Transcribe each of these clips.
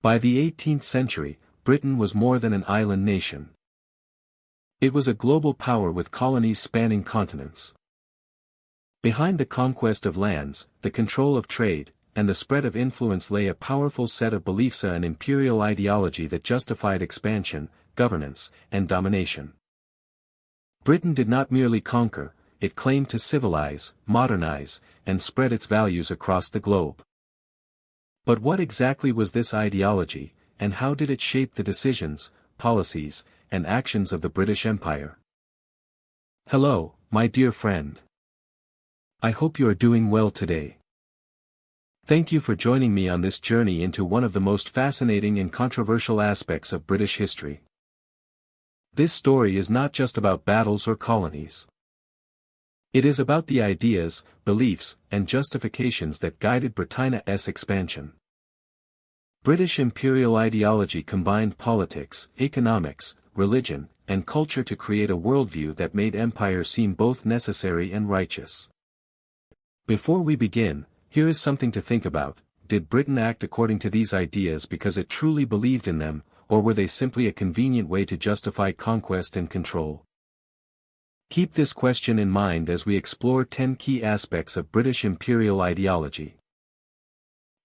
By the 18th century, Britain was more than an island nation. It was a global power with colonies spanning continents. Behind the conquest of lands, the control of trade, and the spread of influence lay a powerful set of beliefs, an imperial ideology that justified expansion, governance, and domination. Britain did not merely conquer, it claimed to civilize, modernize, and spread its values across the globe. But what exactly was this ideology, and how did it shape the decisions, policies, and actions of the British Empire? Hello, my dear friend. I hope you are doing well today. Thank you for joining me on this journey into one of the most fascinating and controversial aspects of British history. This story is not just about battles or colonies. It is about the ideas, beliefs, and justifications that guided Britannia's expansion. British imperial ideology combined politics, economics, religion, and culture to create a worldview that made empire seem both necessary and righteous. Before we begin, here is something to think about. Did Britain act according to these ideas because it truly believed in them, or were they simply a convenient way to justify conquest and control? Keep this question in mind as we explore 10 key aspects of British imperial ideology.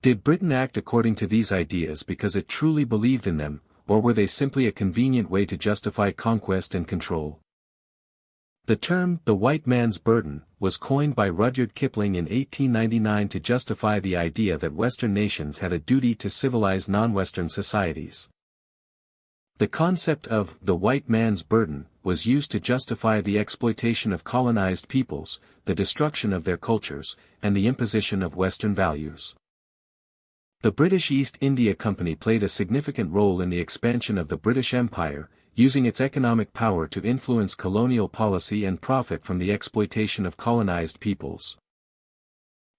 Did Britain act according to these ideas because it truly believed in them, or were they simply a convenient way to justify conquest and control? The term, the white man's burden, was coined by Rudyard Kipling in 1899 to justify the idea that Western nations had a duty to civilize non-Western societies. The concept of the white man's burden was used to justify the exploitation of colonized peoples, the destruction of their cultures, and the imposition of Western values. The British East India Company played a significant role in the expansion of the British Empire, using its economic power to influence colonial policy and profit from the exploitation of colonized peoples.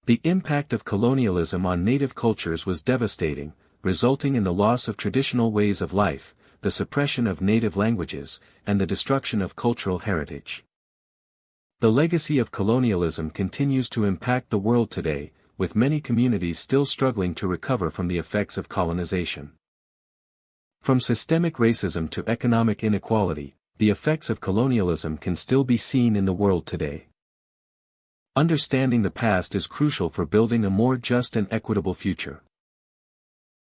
The impact of colonialism on native cultures was devastating, resulting in the loss of traditional ways of life, the suppression of native languages, and the destruction of cultural heritage. The legacy of colonialism continues to impact the world today, with many communities still struggling to recover from the effects of colonization. From systemic racism to economic inequality, the effects of colonialism can still be seen in the world today. Understanding the past is crucial for building a more just and equitable future.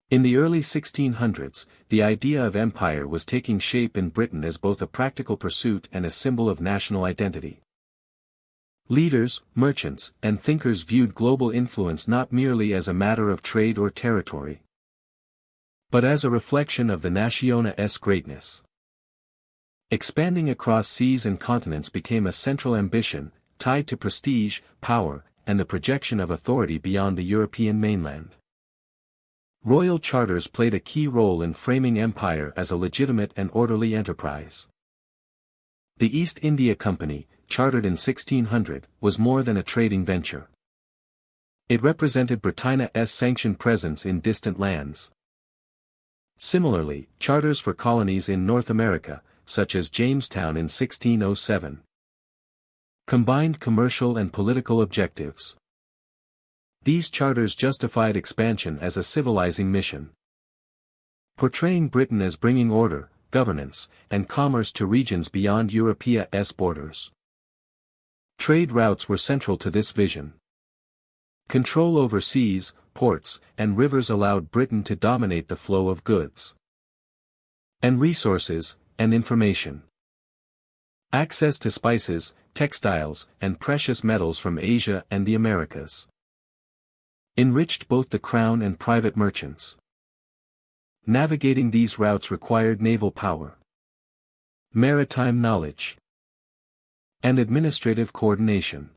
In the early 1600s, the idea of empire was taking shape in Britain as both a practical pursuit and a symbol of national identity. Leaders, merchants, and thinkers viewed global influence not merely as a matter of trade or territory, but as a reflection of the nation's greatness. Expanding across seas and continents became a central ambition, tied to prestige, power, and the projection of authority beyond the European mainland. Royal charters played a key role in framing empire as a legitimate and orderly enterprise. The East India Company, chartered in 1600, was more than a trading venture. It represented Britannia's sanctioned presence in distant lands. Similarly, charters for colonies in North America, such as Jamestown in 1607, combined commercial and political objectives. These charters justified expansion as a civilizing mission, portraying Britain as bringing order, governance, and commerce to regions beyond Europe's borders. Trade routes were central to this vision. Control over seas, ports, and rivers allowed Britain to dominate the flow of goods and resources, and information. Access to spices, textiles, and precious metals from Asia and the Americas enriched both the crown and private merchants. Navigating these routes required naval power, maritime knowledge, and administrative coordination,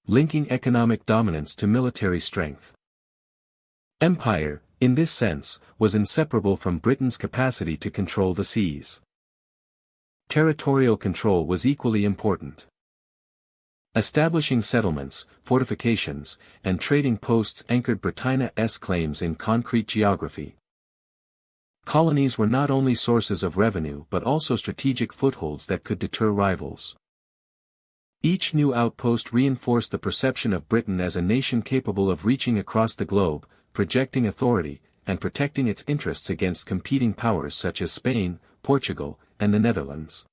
linking economic dominance to military strength. Empire, in this sense, was inseparable from Britain's capacity to control the seas. Territorial control was equally important. Establishing settlements, fortifications, and trading posts anchored Britannia's claims in concrete geography. Colonies were not only sources of revenue but also strategic footholds that could deter rivals. Each new outpost reinforced the perception of Britain as a nation capable of reaching across the globe, projecting authority, and protecting its interests against competing powers such as Spain, Portugal, and the Netherlands.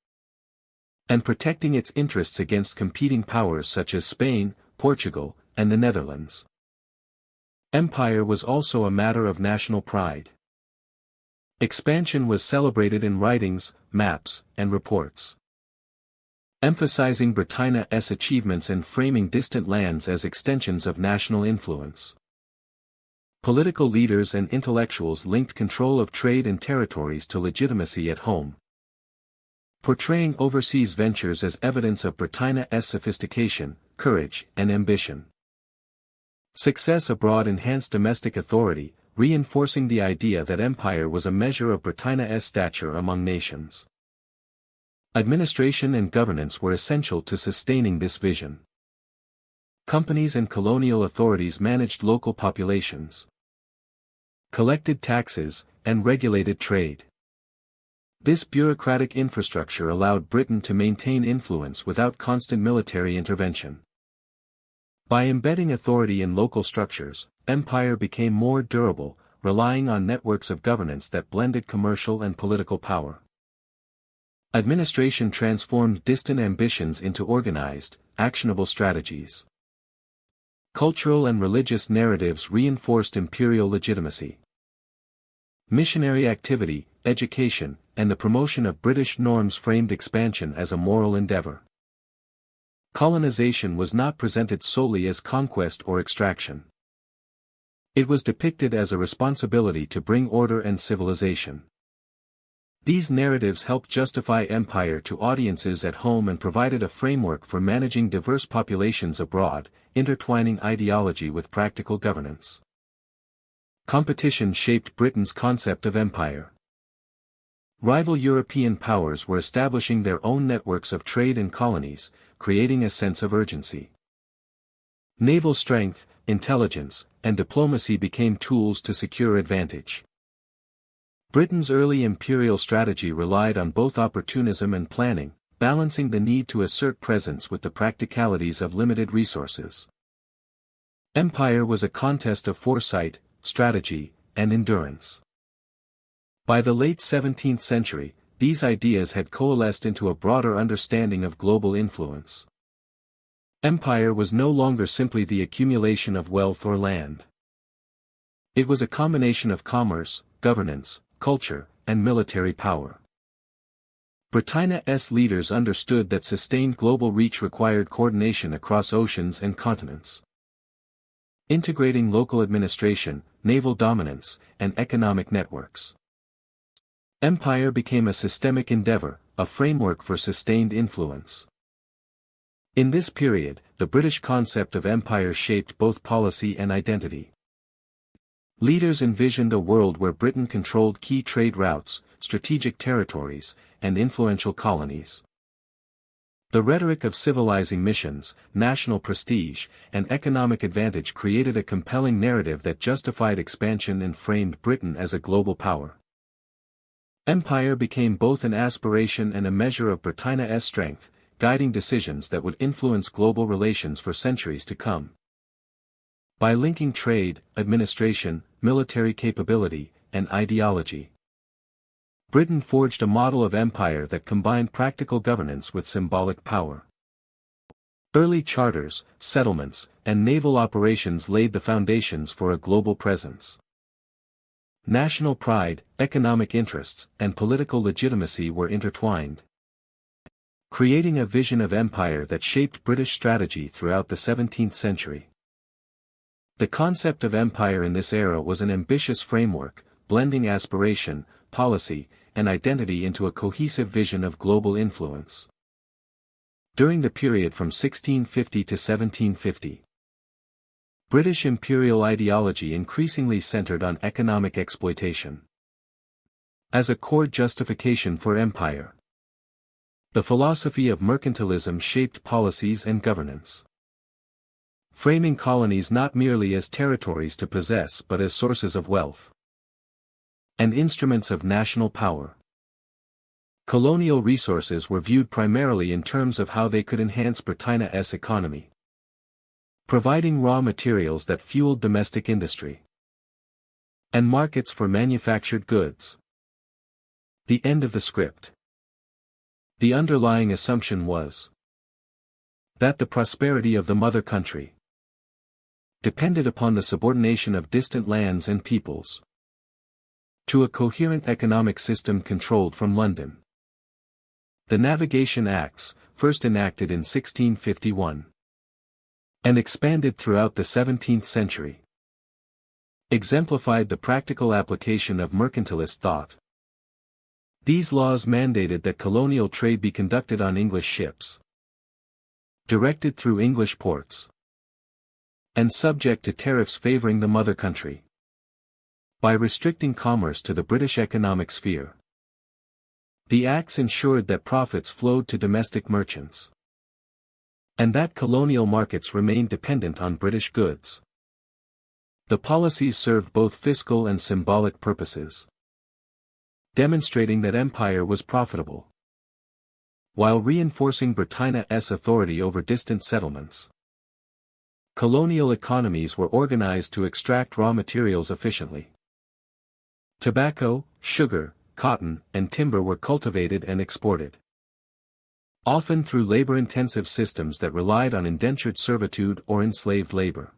And protecting its interests against competing powers such as Spain, Portugal, and the Netherlands. Empire was also a matter of national pride. Expansion was celebrated in writings, maps, and reports, emphasizing Britannia's achievements and framing distant lands as extensions of national influence. Political leaders and intellectuals linked control of trade and territories to legitimacy at home, portraying overseas ventures as evidence of Britannia's sophistication, courage, and ambition. Success abroad enhanced domestic authority, reinforcing the idea that empire was a measure of Britannia's stature among nations. Administration and governance were essential to sustaining this vision. Companies and colonial authorities managed local populations, collected taxes, and regulated trade. This bureaucratic infrastructure allowed Britain to maintain influence without constant military intervention. By embedding authority in local structures, empire became more durable, relying on networks of governance that blended commercial and political power. Administration transformed distant ambitions into organized, actionable strategies. Cultural and religious narratives reinforced imperial legitimacy. Missionary activity, education, and the promotion of British norms framed expansion as a moral endeavor. Colonization was not presented solely as conquest or extraction. It was depicted as a responsibility to bring order and civilization. These narratives helped justify empire to audiences at home and provided a framework for managing diverse populations abroad, intertwining ideology with practical governance. Competition shaped Britain's concept of empire. Rival European powers were establishing their own networks of trade and colonies, creating a sense of urgency. Naval strength, intelligence, and diplomacy became tools to secure advantage. Britain's early imperial strategy relied on both opportunism and planning, balancing the need to assert presence with the practicalities of limited resources. Empire was a contest of foresight, strategy, and endurance. By the late 17th century, these ideas had coalesced into a broader understanding of global influence. Empire was no longer simply the accumulation of wealth or land. It was a combination of commerce, governance, culture, and military power. Britannia's leaders understood that sustained global reach required coordination across oceans and continents. Integrating local administration, naval dominance, and economic networks. Empire became a systemic endeavor, a framework for sustained influence. In this period, the British concept of empire shaped both policy and identity. Leaders envisioned a world where Britain controlled key trade routes, strategic territories, and influential colonies. The rhetoric of civilizing missions, national prestige, and economic advantage created a compelling narrative that justified expansion and framed Britain as a global power. Empire became both an aspiration and a measure of Britannia's strength, guiding decisions that would influence global relations for centuries to come. By linking trade, administration, military capability, and ideology, Britain forged a model of empire that combined practical governance with symbolic power. Early charters, settlements, and naval operations laid the foundations for a global presence. National pride, economic interests, and political legitimacy were intertwined, creating a vision of empire that shaped British strategy throughout the 17th century. The concept of empire in this era was an ambitious framework, blending aspiration, policy, and identity into a cohesive vision of global influence. During the period from 1650 to 1750, British imperial ideology increasingly centered on economic exploitation as a core justification for empire. The philosophy of mercantilism shaped policies and governance, framing colonies not merely as territories to possess but as sources of wealth and instruments of national power. Colonial resources were viewed primarily in terms of how they could enhance Britannia's economy, providing raw materials that fueled domestic industry. and markets for manufactured goods. The end of the script. The underlying assumption was that the prosperity of the mother country depended upon the subordination of distant lands and peoples to a coherent economic system controlled from London. The Navigation Acts, first enacted in 1651 and expanded throughout the 17th century, exemplified the practical application of mercantilist thought. These laws mandated that colonial trade be conducted on English ships, directed through English ports, and subject to tariffs favoring the mother country. By restricting commerce to the British economic sphere, the acts ensured that profits flowed to domestic merchants, and that colonial markets remained dependent on British goods. The policies served both fiscal and symbolic purposes, demonstrating that empire was profitable, while reinforcing Britannia's authority over distant settlements. Colonial economies were organized to extract raw materials efficiently. Tobacco, sugar, cotton, and timber were cultivated and exported, often through labor-intensive systems that relied on indentured servitude or enslaved labor.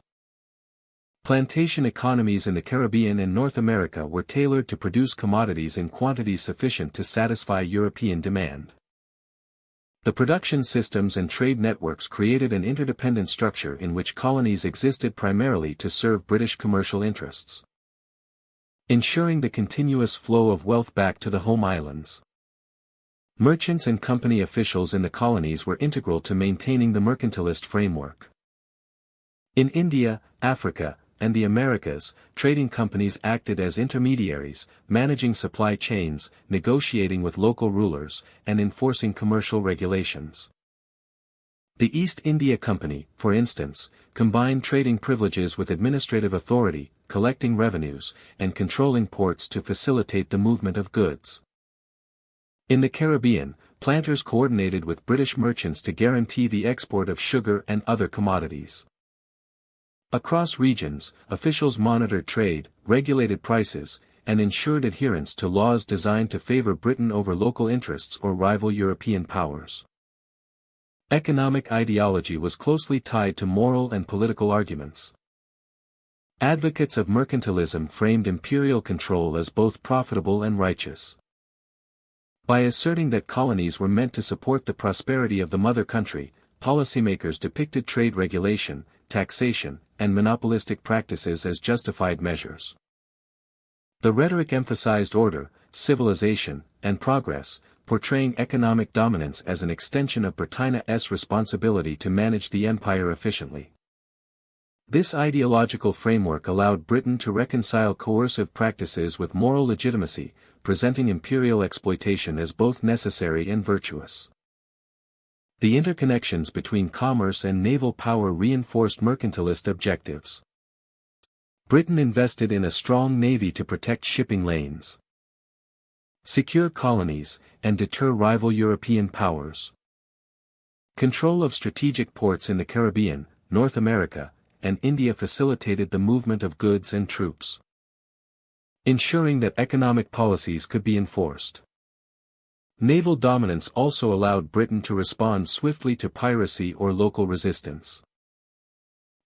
Plantation economies in the Caribbean and North America were tailored to produce commodities in quantities sufficient to satisfy European demand. The production systems and trade networks created an interdependent structure in which colonies existed primarily to serve British commercial interests, ensuring the continuous flow of wealth back to the home islands. Merchants and company officials in the colonies were integral to maintaining the mercantilist framework. In India, Africa, and the Americas, trading companies acted as intermediaries, managing supply chains, negotiating with local rulers, and enforcing commercial regulations. The East India Company, for instance, combined trading privileges with administrative authority, collecting revenues, and controlling ports to facilitate the movement of goods. In the Caribbean, planters coordinated with British merchants to guarantee the export of sugar and other commodities. Across regions, officials monitored trade, regulated prices, and ensured adherence to laws designed to favor Britain over local interests or rival European powers. Economic ideology was closely tied to moral and political arguments. Advocates of mercantilism framed imperial control as both profitable and righteous. By asserting that colonies were meant to support the prosperity of the mother country, policymakers depicted trade regulation, taxation, and monopolistic practices as justified measures. The rhetoric emphasized order, civilization, and progress, portraying economic dominance as an extension of Britannia's responsibility to manage the empire efficiently. This ideological framework allowed Britain to reconcile coercive practices with moral legitimacy, presenting imperial exploitation as both necessary and virtuous. The interconnections between commerce and naval power reinforced mercantilist objectives. Britain invested in a strong navy to protect shipping lanes, secure colonies, and deter rival European powers. Control of strategic ports in the Caribbean, North America, and India facilitated the movement of goods and troops, ensuring that economic policies could be enforced. Naval dominance also allowed Britain to respond swiftly to piracy or local resistance,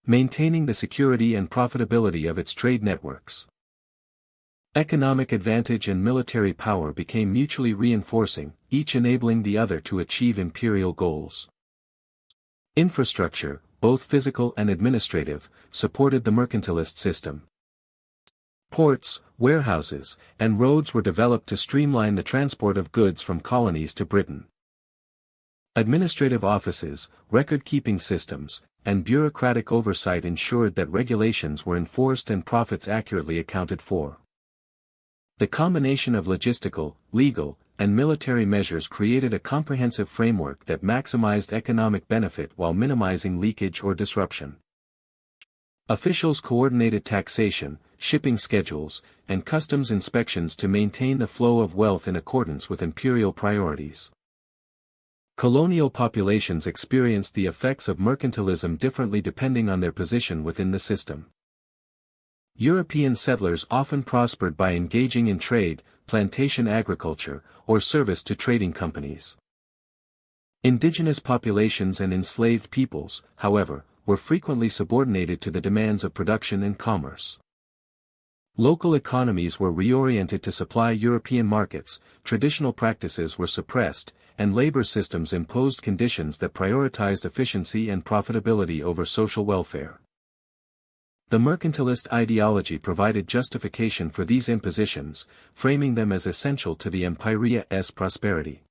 maintaining the security and profitability of its trade networks. Economic advantage and military power became mutually reinforcing, each enabling the other to achieve imperial goals. Infrastructure, both physical and administrative, supported the mercantilist system. Ports, warehouses, and roads were developed to streamline the transport of goods from colonies to Britain. Administrative offices, record-keeping systems, and bureaucratic oversight ensured that regulations were enforced and profits accurately accounted for. The combination of logistical, legal, and military measures created a comprehensive framework that maximized economic benefit while minimizing leakage or disruption. Officials coordinated taxation, shipping schedules, and customs inspections to maintain the flow of wealth in accordance with imperial priorities. Colonial populations experienced the effects of mercantilism differently depending on their position within the system. European settlers often prospered by engaging in trade, plantation agriculture, or service to trading companies. Indigenous populations and enslaved peoples, however, were frequently subordinated to the demands of production and commerce. Local economies were reoriented to supply European markets, traditional practices were suppressed, and labor systems imposed conditions that prioritized efficiency and profitability over social welfare. The mercantilist ideology provided justification for these impositions, framing them as essential to the Empiria's prosperity.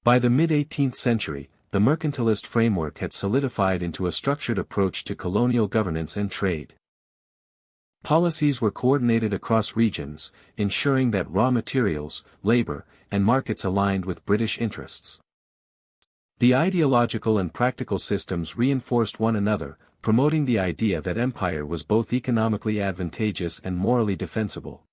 By the mid-18th century, the mercantilist framework had solidified into a structured approach to colonial governance and trade. Policies were coordinated across regions, ensuring that raw materials, labor, and markets aligned with British interests. The ideological and practical systems reinforced one another, promoting the idea that empire was both economically advantageous and morally defensible.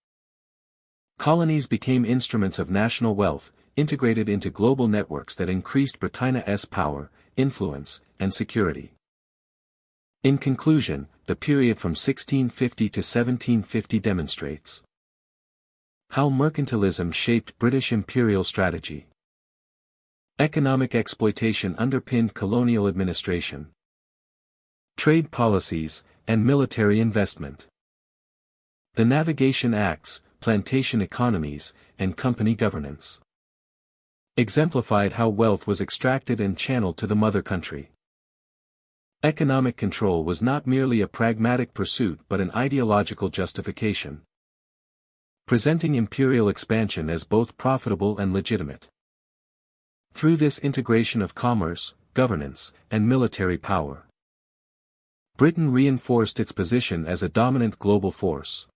Colonies became instruments of national wealth, integrated into global networks that increased Britannia's power, influence, and security. In conclusion, the period from 1650 to 1750 demonstrates how mercantilism shaped British imperial strategy. Economic exploitation underpinned colonial administration, trade policies, and military investment. The Navigation Acts, plantation economies, and company governance exemplified how wealth was extracted and channeled to the mother country. Economic control was not merely a pragmatic pursuit but an ideological justification, presenting imperial expansion as both profitable and legitimate. Through this integration of commerce, governance, and military power, Britain reinforced its position as a dominant global force,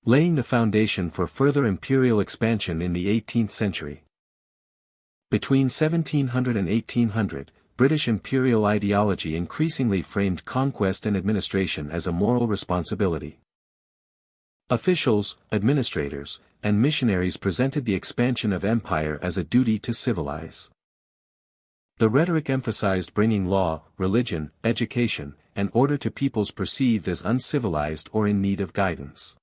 laying the foundation for further imperial expansion in the 18th century. Between 1700 and 1800, British imperial ideology increasingly framed conquest and administration as a moral responsibility. Officials, administrators, and missionaries presented the expansion of empire as a duty to civilize. The rhetoric emphasized bringing law, religion, education, and order to peoples perceived as uncivilized or in need of guidance.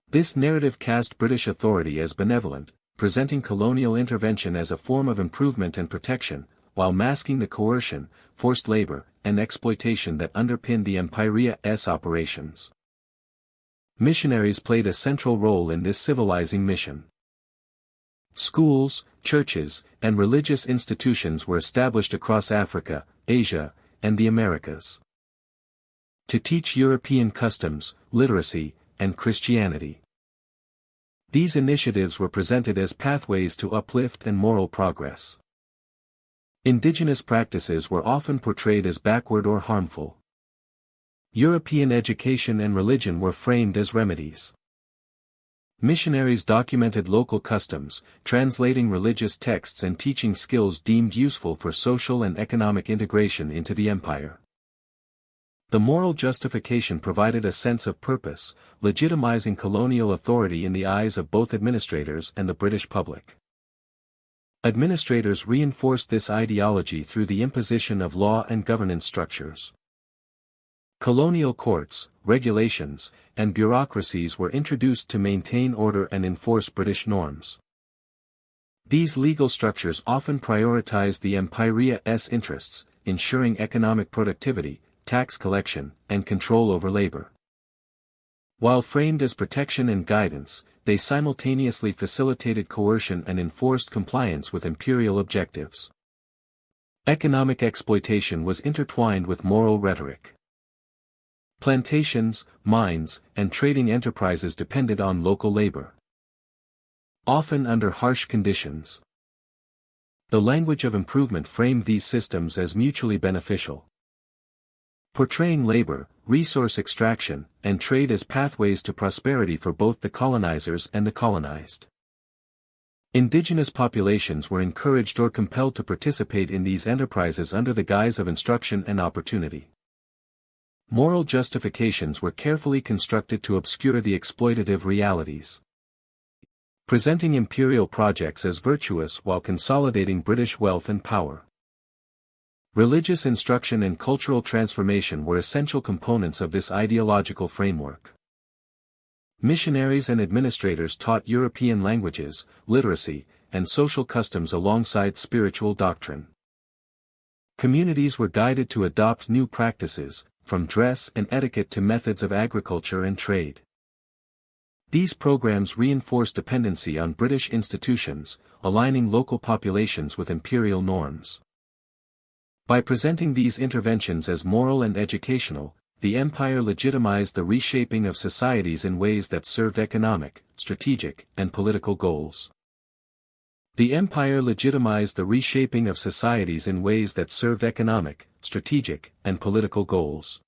This narrative cast British authority as benevolent, presenting colonial intervention as a form of improvement and protection, while masking the coercion, forced labor, and exploitation that underpinned the Empiria's operations. Missionaries played a central role in this civilizing mission. Schools, churches, and religious institutions were established across Africa, Asia, and the Americas to teach European customs, literacy, and Christianity. These initiatives were presented as pathways to uplift and moral progress. Indigenous practices were often portrayed as backward or harmful. European education and religion were framed as remedies. Missionaries documented local customs, translating religious texts and teaching skills deemed useful for social and economic integration into the empire. The moral justification provided a sense of purpose, legitimizing colonial authority in the eyes of both administrators and the British public. Administrators reinforced this ideology through the imposition of law and governance structures. Colonial courts, regulations, and bureaucracies were introduced to maintain order and enforce British norms. These legal structures often prioritized the Empiria's interests, ensuring economic productivity, tax collection, and control over labor. While framed as protection and guidance, they simultaneously facilitated coercion and enforced compliance with imperial objectives. Economic exploitation was intertwined with moral rhetoric. Plantations, mines, and trading enterprises depended on local labor, often under harsh conditions. The language of improvement framed these systems as mutually beneficial, portraying labor, resource extraction, and trade as pathways to prosperity for both the colonizers and the colonized. Indigenous populations were encouraged or compelled to participate in these enterprises under the guise of instruction and opportunity. Moral justifications were carefully constructed to obscure the exploitative realities, presenting imperial projects as virtuous while consolidating British wealth and power. Religious instruction and cultural transformation were essential components of this ideological framework. Missionaries and administrators taught European languages, literacy, and social customs alongside spiritual doctrine. Communities were guided to adopt new practices, from dress and etiquette to methods of agriculture and trade. These programs reinforced dependency on British institutions, aligning local populations with imperial norms. By presenting these interventions as moral and educational, the empire legitimized the reshaping of societies in ways that served economic, strategic, and political goals. The empire legitimized the reshaping of societies in ways that served economic, strategic, and political goals.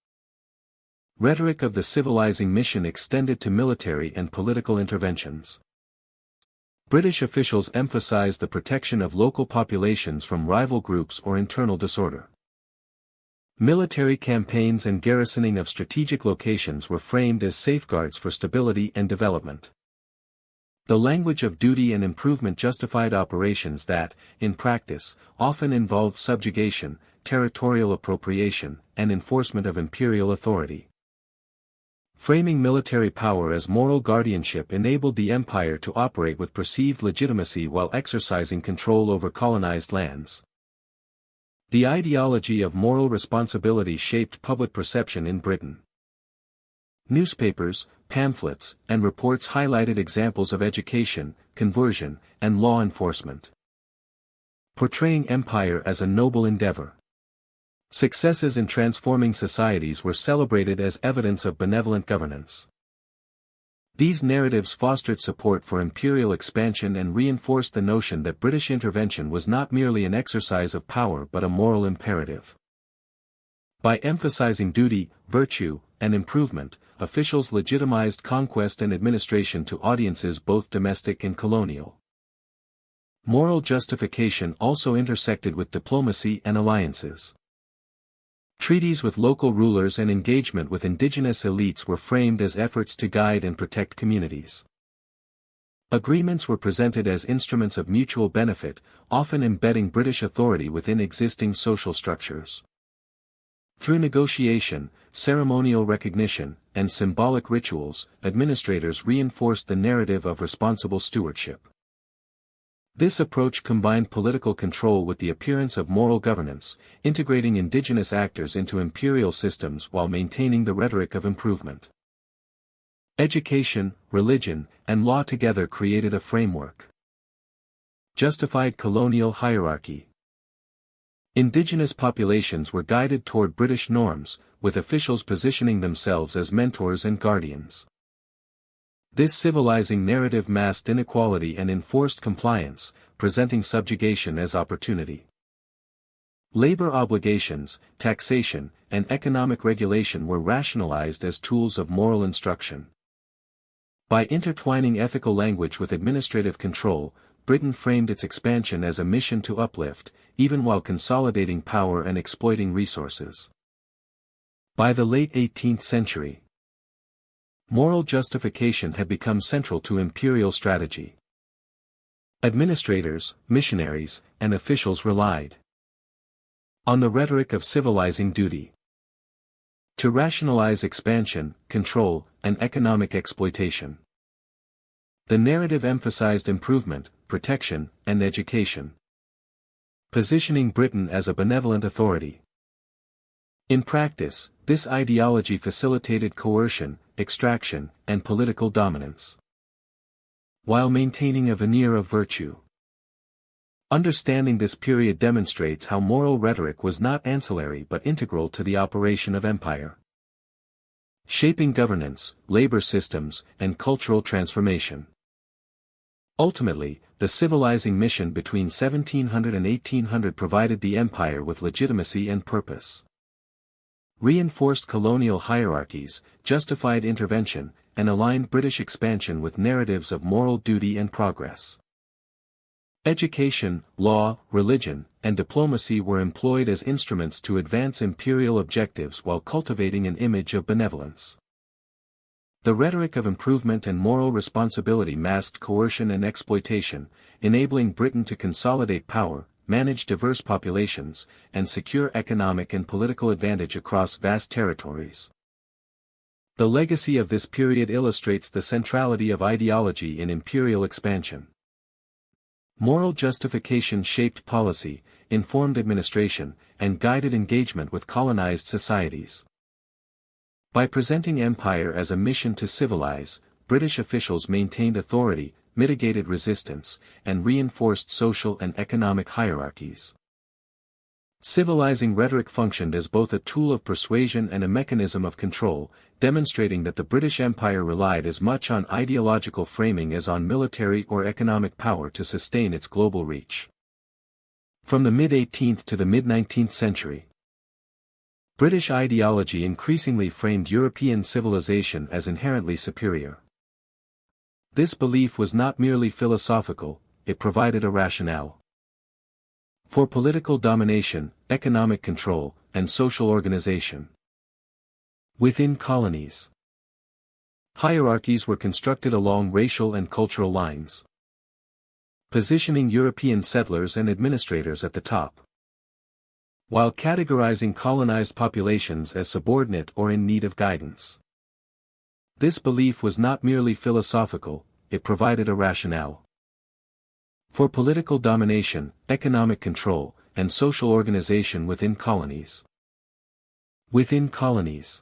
Rhetoric of the civilizing mission extended to military and political interventions. British officials emphasized the protection of local populations from rival groups or internal disorder. Military campaigns and garrisoning of strategic locations were framed as safeguards for stability and development. The language of duty and improvement justified operations that, in practice, often involved subjugation, territorial appropriation, and enforcement of imperial authority. Framing military power as moral guardianship enabled the empire to operate with perceived legitimacy while exercising control over colonized lands. The ideology of moral responsibility shaped public perception in Britain. Newspapers, pamphlets, and reports highlighted examples of education, conversion, and law enforcement, portraying empire as a noble endeavor. Successes in transforming societies were celebrated as evidence of benevolent governance. These narratives fostered support for imperial expansion and reinforced the notion that British intervention was not merely an exercise of power but a moral imperative. By emphasizing duty, virtue, and improvement, officials legitimized conquest and administration to audiences both domestic and colonial. Moral justification also intersected with diplomacy and alliances. Treaties with local rulers and engagement with indigenous elites were framed as efforts to guide and protect communities. Agreements were presented as instruments of mutual benefit, often embedding British authority within existing social structures. Through negotiation, ceremonial recognition, and symbolic rituals, administrators reinforced the narrative of responsible stewardship. This approach combined political control with the appearance of moral governance, integrating indigenous actors into imperial systems while maintaining the rhetoric of improvement. Education, religion, and law together created a framework. Justified colonial hierarchy. Indigenous populations were guided toward British norms, with officials positioning themselves as mentors and guardians. This civilizing narrative masked inequality and enforced compliance, presenting subjugation as opportunity. Labor obligations, taxation, and economic regulation were rationalized as tools of moral instruction. By intertwining ethical language with administrative control, Britain framed its expansion as a mission to uplift, even while consolidating power and exploiting resources. By the late 18th century, moral justification had become central to imperial strategy. Administrators, missionaries, and officials relied on the rhetoric of civilizing duty to rationalize expansion, control, and economic exploitation. The narrative emphasized improvement, protection, and education, positioning Britain as a benevolent authority. In practice, this ideology facilitated coercion, extraction, and political dominance, while maintaining a veneer of virtue. Understanding this period demonstrates how moral rhetoric was not ancillary but integral to the operation of empire, shaping governance, labor systems, and cultural transformation. Ultimately, the civilizing mission between 1700 and 1800 provided the empire with legitimacy and purpose. Reinforced colonial hierarchies, justified intervention, and aligned British expansion with narratives of moral duty and progress. Education, law, religion, and diplomacy were employed as instruments to advance imperial objectives while cultivating an image of benevolence. The rhetoric of improvement and moral responsibility masked coercion and exploitation, enabling Britain to consolidate power, manage diverse populations, and secure economic and political advantage across vast territories. The legacy of this period illustrates the centrality of ideology in imperial expansion. Moral justification shaped policy, informed administration, and guided engagement with colonized societies. By presenting empire as a mission to civilize, British officials maintained authority, mitigated resistance, and reinforced social and economic hierarchies. Civilizing rhetoric functioned as both a tool of persuasion and a mechanism of control, demonstrating that the British Empire relied as much on ideological framing as on military or economic power to sustain its global reach. From the mid-18th to the mid-19th century, British ideology increasingly framed European civilization as inherently superior. This belief was not merely philosophical, it provided a rationale for political domination, economic control, and social organization. Within colonies, hierarchies were constructed along racial and cultural lines, positioning European settlers and administrators at the top, while categorizing colonized populations as subordinate or in need of guidance. This belief was not merely philosophical, it provided a rationale for political domination, economic control, and social organization within colonies. Within colonies,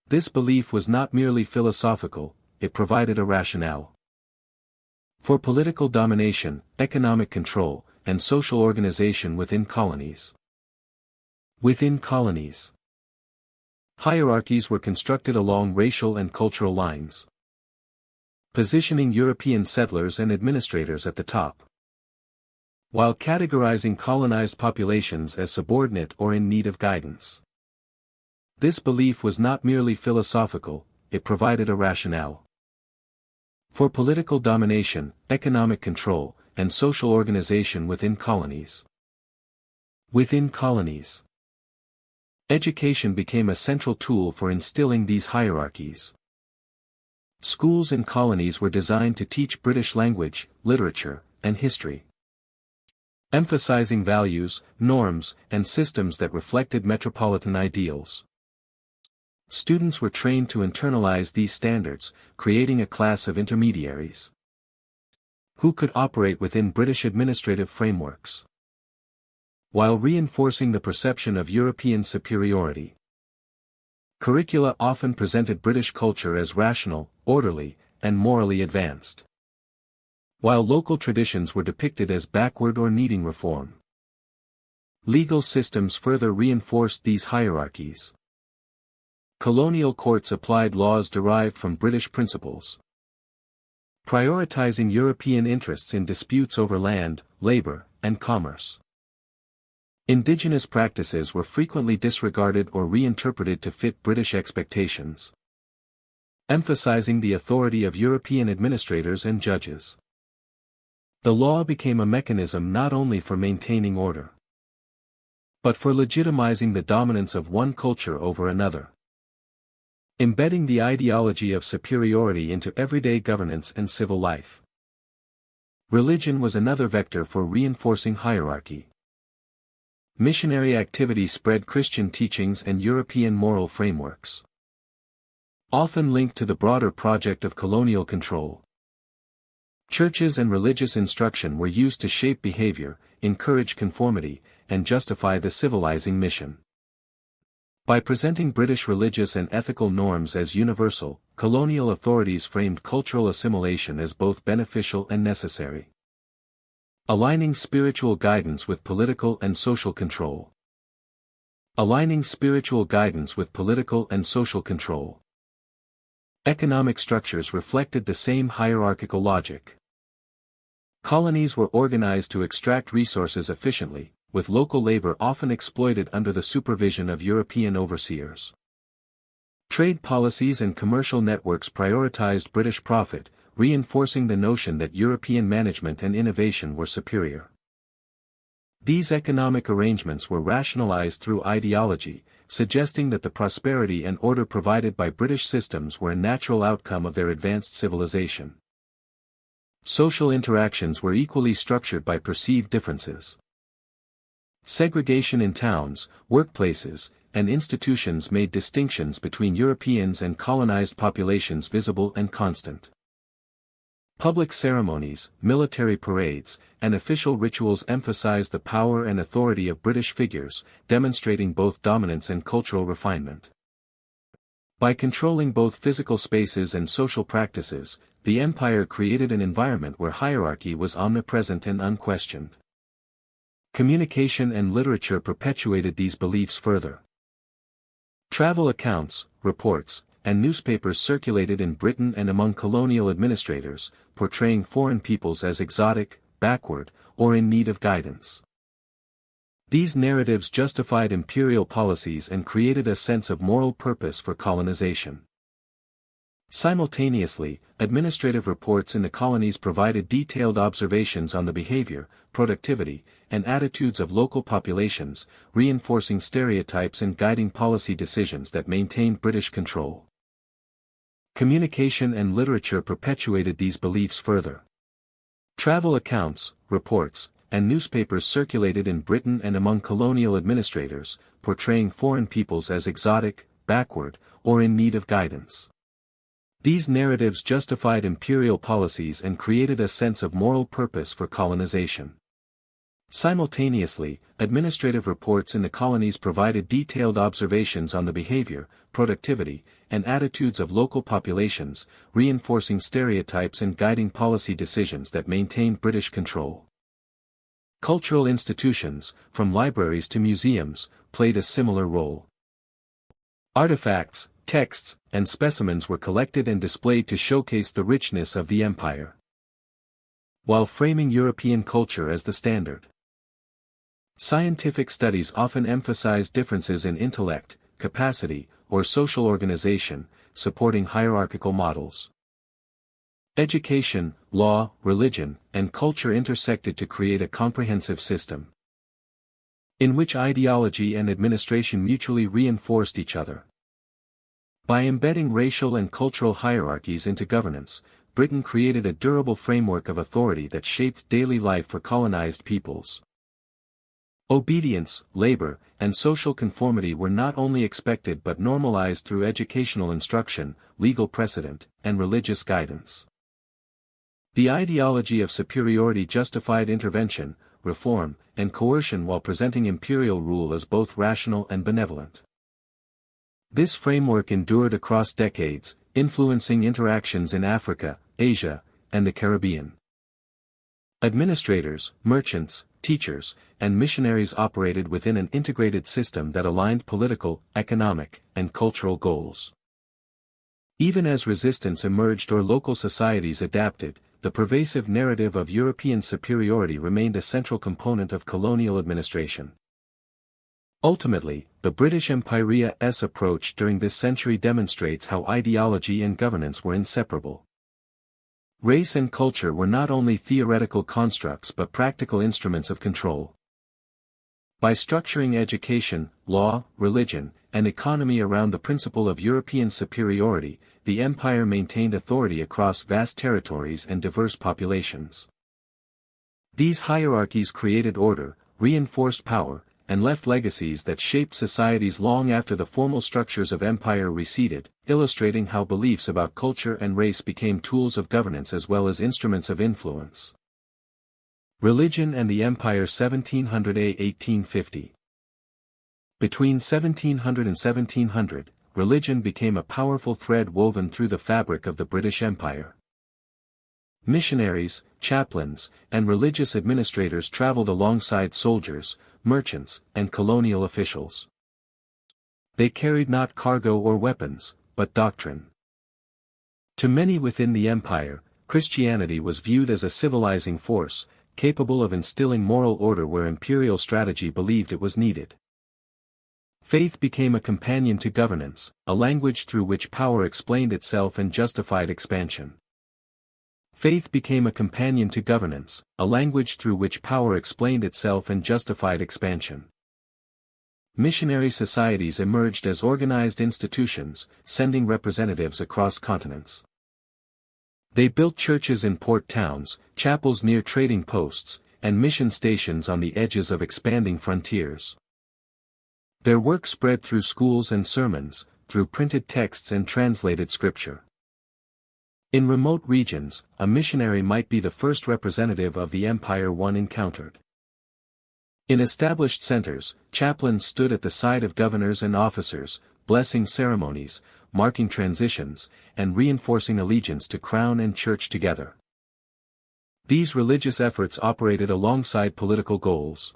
this belief was not merely philosophical, it provided a rationale for political domination, economic control, and social organization within colonies. Within colonies, hierarchies were constructed along racial and cultural lines, positioning European settlers and administrators at the top, while categorizing colonized populations as subordinate or in need of guidance. This belief was not merely philosophical, it provided a rationale for political domination, economic control, and social organization within colonies. Within colonies, education became a central tool for instilling these hierarchies. Schools in colonies were designed to teach British language, literature, and history, emphasizing values, norms, and systems that reflected metropolitan ideals. Students were trained to internalize these standards, creating a class of intermediaries who could operate within British administrative frameworks, while reinforcing the perception of European superiority. Curricula often presented British culture as rational, orderly, and morally advanced, while local traditions were depicted as backward or needing reform. Legal systems further reinforced these hierarchies. Colonial courts applied laws derived from British principles, prioritizing European interests in disputes over land, labor, and commerce. Indigenous practices were frequently disregarded or reinterpreted to fit British expectations, emphasizing the authority of European administrators and judges. The law became a mechanism not only for maintaining order, but for legitimizing the dominance of one culture over another, embedding the ideology of superiority into everyday governance and civil life. Religion was another vector for reinforcing hierarchy. Missionary activity spread Christian teachings and European moral frameworks, often linked to the broader project of colonial control. Churches and religious instruction were used to shape behavior, encourage conformity, and justify the civilizing mission. By presenting British religious and ethical norms as universal, colonial authorities framed cultural assimilation as both beneficial and necessary, aligning spiritual guidance with political and social control. Aligning spiritual guidance with political and social control. Economic structures reflected the same hierarchical logic. Colonies were organized to extract resources efficiently, with local labor often exploited under the supervision of European overseers. Trade policies and commercial networks prioritized British profit, reinforcing the notion that European management and innovation were superior. These economic arrangements were rationalized through ideology, suggesting that the prosperity and order provided by British systems were a natural outcome of their advanced civilization. Social interactions were equally structured by perceived differences. Segregation in towns, workplaces, and institutions made distinctions between Europeans and colonized populations visible and constant. Public ceremonies, military parades, and official rituals emphasized the power and authority of British figures, demonstrating both dominance and cultural refinement. By controlling both physical spaces and social practices, the empire created an environment where hierarchy was omnipresent and unquestioned. Communication and literature perpetuated these beliefs further. Travel accounts, reports, and newspapers circulated in Britain and among colonial administrators, portraying foreign peoples as exotic, backward, or in need of guidance. These narratives justified imperial policies and created a sense of moral purpose for colonization. Simultaneously, administrative reports in the colonies provided detailed observations on the behavior, productivity, and attitudes of local populations, reinforcing stereotypes and guiding policy decisions that maintained British control. Communication and literature perpetuated these beliefs further. Travel accounts, reports, and newspapers circulated in Britain and among colonial administrators, portraying foreign peoples as exotic, backward, or in need of guidance. These narratives justified imperial policies and created a sense of moral purpose for colonization. Simultaneously, administrative reports in the colonies provided detailed observations on the behavior, productivity, and attitudes of local populations, reinforcing stereotypes and guiding policy decisions that maintained British control. Cultural institutions, from libraries to museums, played a similar role. Artifacts, texts, and specimens were collected and displayed to showcase the richness of the empire, while framing European culture as the standard. Scientific studies often emphasize differences in intellect, capacity, or social organization, supporting hierarchical models. Education, law, religion, and culture intersected to create a comprehensive system, in which ideology and administration mutually reinforced each other. By embedding racial and cultural hierarchies into governance, Britain created a durable framework of authority that shaped daily life for colonized peoples. Obedience, labor, and social conformity were not only expected but normalized through educational instruction, legal precedent, and religious guidance. The ideology of superiority justified intervention, reform, and coercion while presenting imperial rule as both rational and benevolent. This framework endured across decades, influencing interactions in Africa, Asia, and the Caribbean. Administrators, merchants, teachers, and missionaries operated within an integrated system that aligned political, economic, and cultural goals. Even as resistance emerged or local societies adapted, the pervasive narrative of European superiority remained a central component of colonial administration. Ultimately, the British Empire's approach during this century demonstrates how ideology and governance were inseparable. Race and culture were not only theoretical constructs but practical instruments of control. By structuring education, law, religion, and economy around the principle of European superiority, the empire maintained authority across vast territories and diverse populations. These hierarchies created order, reinforced power, and left legacies that shaped societies long after the formal structures of empire receded, illustrating how beliefs about culture and race became tools of governance as well as instruments of influence. Religion and the Empire 1700–1850. Between 1700 and 1700, religion became a powerful thread woven through the fabric of the British Empire. Missionaries, chaplains, and religious administrators traveled alongside soldiers, merchants, and colonial officials. They carried not cargo or weapons, but doctrine. To many within the empire, Christianity was viewed as a civilizing force, capable of instilling moral order where imperial strategy believed it was needed. Faith became a companion to governance, a language through which power explained itself and justified expansion. Faith became a companion to governance, a language through which power explained itself and justified expansion. Missionary societies emerged as organized institutions, sending representatives across continents. They built churches in port towns, chapels near trading posts, and mission stations on the edges of expanding frontiers. Their work spread through schools and sermons, through printed texts and translated scripture. In remote regions, a missionary might be the first representative of the empire one encountered. In established centers, chaplains stood at the side of governors and officers, blessing ceremonies, marking transitions, and reinforcing allegiance to crown and church together. These religious efforts operated alongside political goals.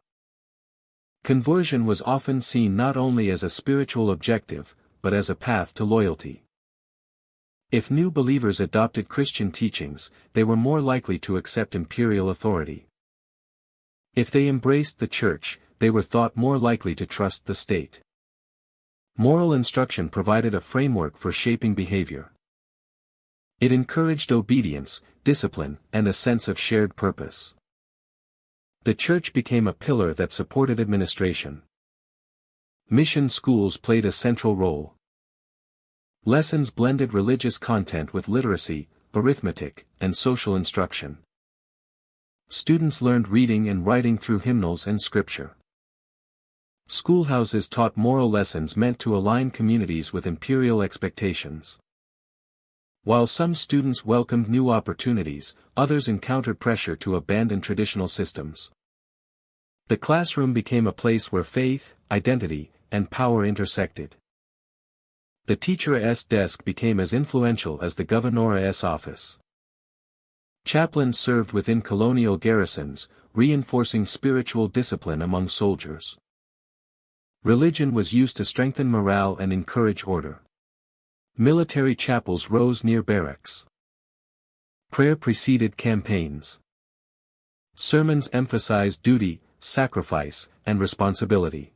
Conversion was often seen not only as a spiritual objective, but as a path to loyalty. If new believers adopted Christian teachings, they were more likely to accept imperial authority. If they embraced the church, they were thought more likely to trust the state. Moral instruction provided a framework for shaping behavior. It encouraged obedience, discipline, and a sense of shared purpose. The church became a pillar that supported administration. Mission schools played a central role. Lessons blended religious content with literacy, arithmetic, and social instruction. Students learned reading and writing through hymnals and scripture. Schoolhouses taught moral lessons meant to align communities with imperial expectations. While some students welcomed new opportunities, others encountered pressure to abandon traditional systems. The classroom became a place where faith, identity, and power intersected. The teacher's desk became as influential as the governor's office. Chaplains served within colonial garrisons, reinforcing spiritual discipline among soldiers. Religion was used to strengthen morale and encourage order. Military chapels rose near barracks. Prayer preceded campaigns. Sermons emphasized duty, sacrifice, and responsibility.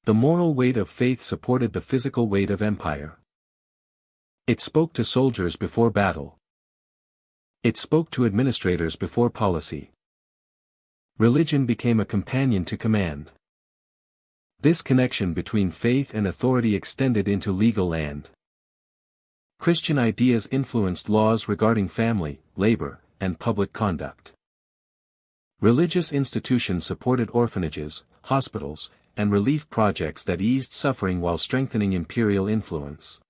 The moral weight of faith supported the physical weight of empire. It spoke to soldiers before battle. It spoke to administrators before policy. Religion became a companion to command. This connection between faith and authority extended into legal land. Christian ideas influenced laws regarding family, labor, and public conduct. Religious institutions supported orphanages, hospitals, and relief projects that eased suffering while strengthening imperial influence.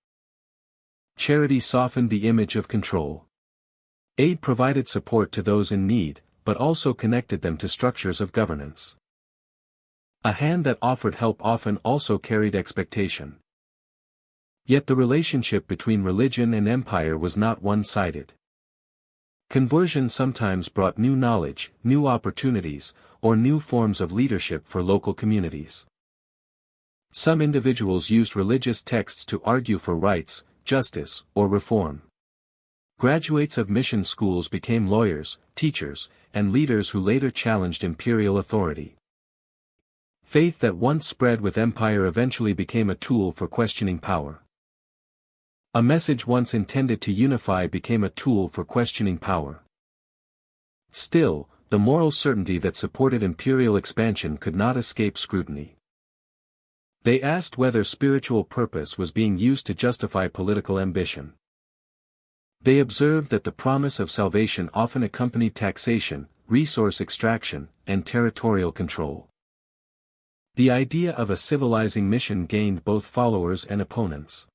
Charity softened the image of control. Aid provided support to those in need, but also connected them to structures of governance. A hand that offered help often also carried expectation. Yet the relationship between religion and empire was not one-sided. Conversion sometimes brought new knowledge, new opportunities, or new forms of leadership for local communities. Some individuals used religious texts to argue for rights, justice, or reform. Graduates of mission schools became lawyers, teachers, and leaders who later challenged imperial authority. Faith that once spread with empire eventually became a tool for questioning power. A message once intended to unify became a tool for questioning power. Still, the moral certainty that supported imperial expansion could not escape scrutiny. They asked whether spiritual purpose was being used to justify political ambition. They observed that the promise of salvation often accompanied taxation, resource extraction, and territorial control. The idea of a civilizing mission gained both followers and opponents.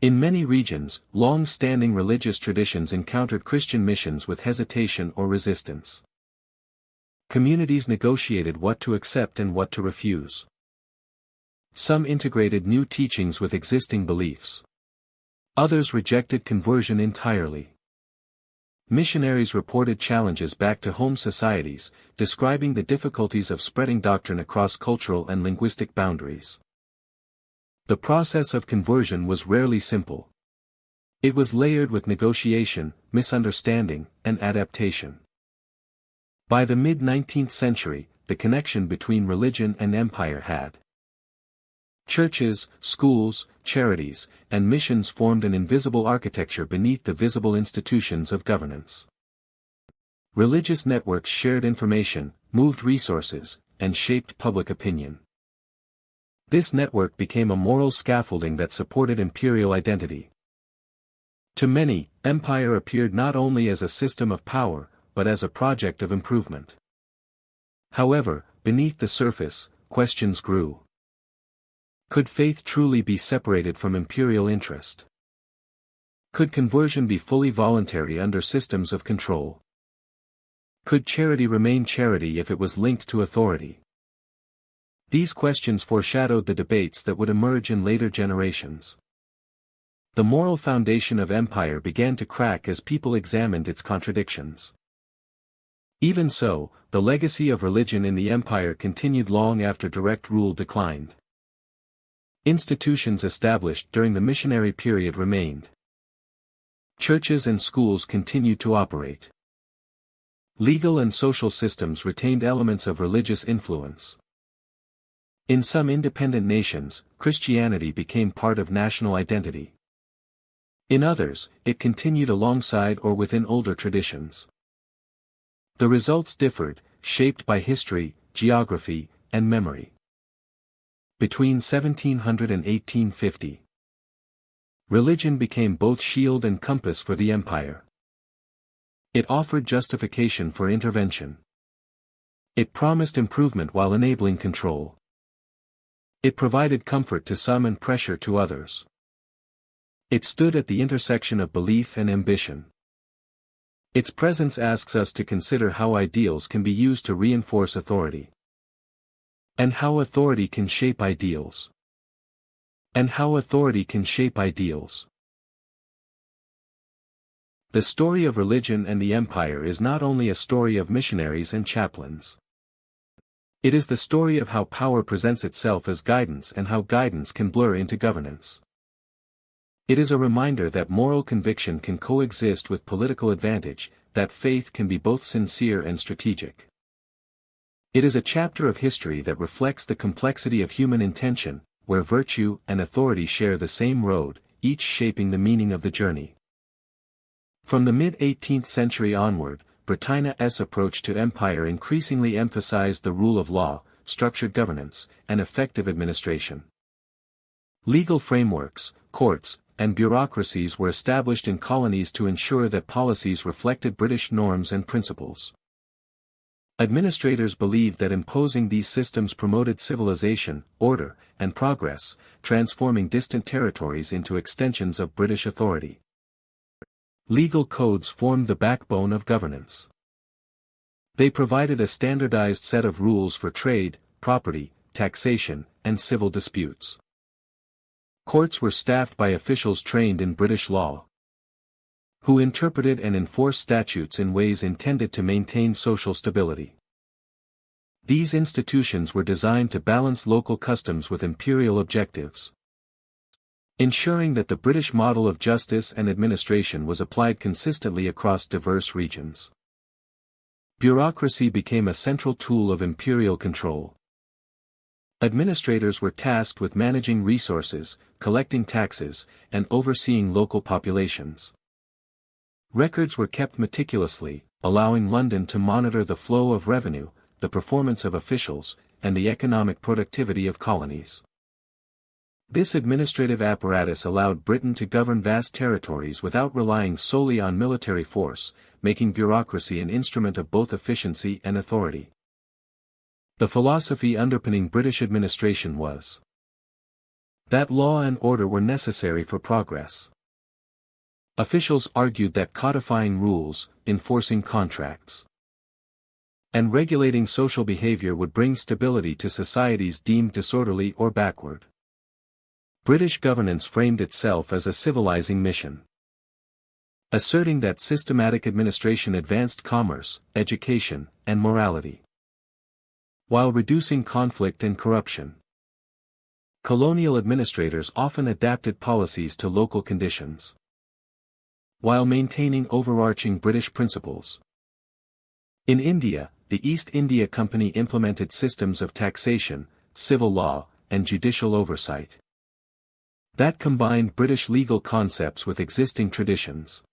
In many regions, long-standing religious traditions encountered Christian missions with hesitation or resistance. Communities negotiated what to accept and what to refuse. Some integrated new teachings with existing beliefs. Others rejected conversion entirely. Missionaries reported challenges back to home societies, describing the difficulties of spreading doctrine across cultural and linguistic boundaries. The process of conversion was rarely simple. It was layered with negotiation, misunderstanding, and adaptation. By the mid-19th century, the connection between religion and empire had. Churches, schools, charities, and missions formed an invisible architecture beneath the visible institutions of governance. Religious networks shared information, moved resources, and shaped public opinion. This network became a moral scaffolding that supported imperial identity. To many, empire appeared not only as a system of power, but as a project of improvement. However, beneath the surface, questions grew. Could faith truly be separated from imperial interest? Could conversion be fully voluntary under systems of control? Could charity remain charity if it was linked to authority? These questions foreshadowed the debates that would emerge in later generations. The moral foundation of empire began to crack as people examined its contradictions. Even so, the legacy of religion in the empire continued long after direct rule declined. Institutions established during the missionary period remained. Churches and schools continued to operate. Legal and social systems retained elements of religious influence. In some independent nations, Christianity became part of national identity. In others, it continued alongside or within older traditions. The results differed, shaped by history, geography, and memory. Between 1700 and 1850, religion became both shield and compass for the empire. It offered justification for intervention. It promised improvement while enabling control. It provided comfort to some and pressure to others. It stood at the intersection of belief and ambition. Its presence asks us to consider how ideals can be used to reinforce authority. And how authority can shape ideals. The story of religion and the empire is not only a story of missionaries and chaplains. It is the story of how power presents itself as guidance and how guidance can blur into governance. It is a reminder that moral conviction can coexist with political advantage, that faith can be both sincere and strategic. It is a chapter of history that reflects the complexity of human intention, where virtue and authority share the same road, each shaping the meaning of the journey. From the mid-18th century onward, Britannia's approach to empire increasingly emphasized the rule of law, structured governance, and effective administration. Legal frameworks, courts, and bureaucracies were established in colonies to ensure that policies reflected British norms and principles. Administrators believed that imposing these systems promoted civilization, order, and progress, transforming distant territories into extensions of British authority. Legal codes formed the backbone of governance. They provided a standardized set of rules for trade, property, taxation, and civil disputes. Courts were staffed by officials trained in British law, who interpreted and enforced statutes in ways intended to maintain social stability. These institutions were designed to balance local customs with imperial objectives, ensuring that the British model of justice and administration was applied consistently across diverse regions. Bureaucracy became a central tool of imperial control. Administrators were tasked with managing resources, collecting taxes, and overseeing local populations. Records were kept meticulously, allowing London to monitor the flow of revenue, the performance of officials, and the economic productivity of colonies. This administrative apparatus allowed Britain to govern vast territories without relying solely on military force, making bureaucracy an instrument of both efficiency and authority. The philosophy underpinning British administration was that law and order were necessary for progress. Officials argued that codifying rules, enforcing contracts, and regulating social behavior would bring stability to societies deemed disorderly or backward. British governance framed itself as a civilizing mission, asserting that systematic administration advanced commerce, education, and morality, while reducing conflict and corruption. Colonial administrators often adapted policies to local conditions, while maintaining overarching British principles. In India, the East India Company implemented systems of taxation, civil law, and judicial oversight that combined British legal concepts with existing traditions.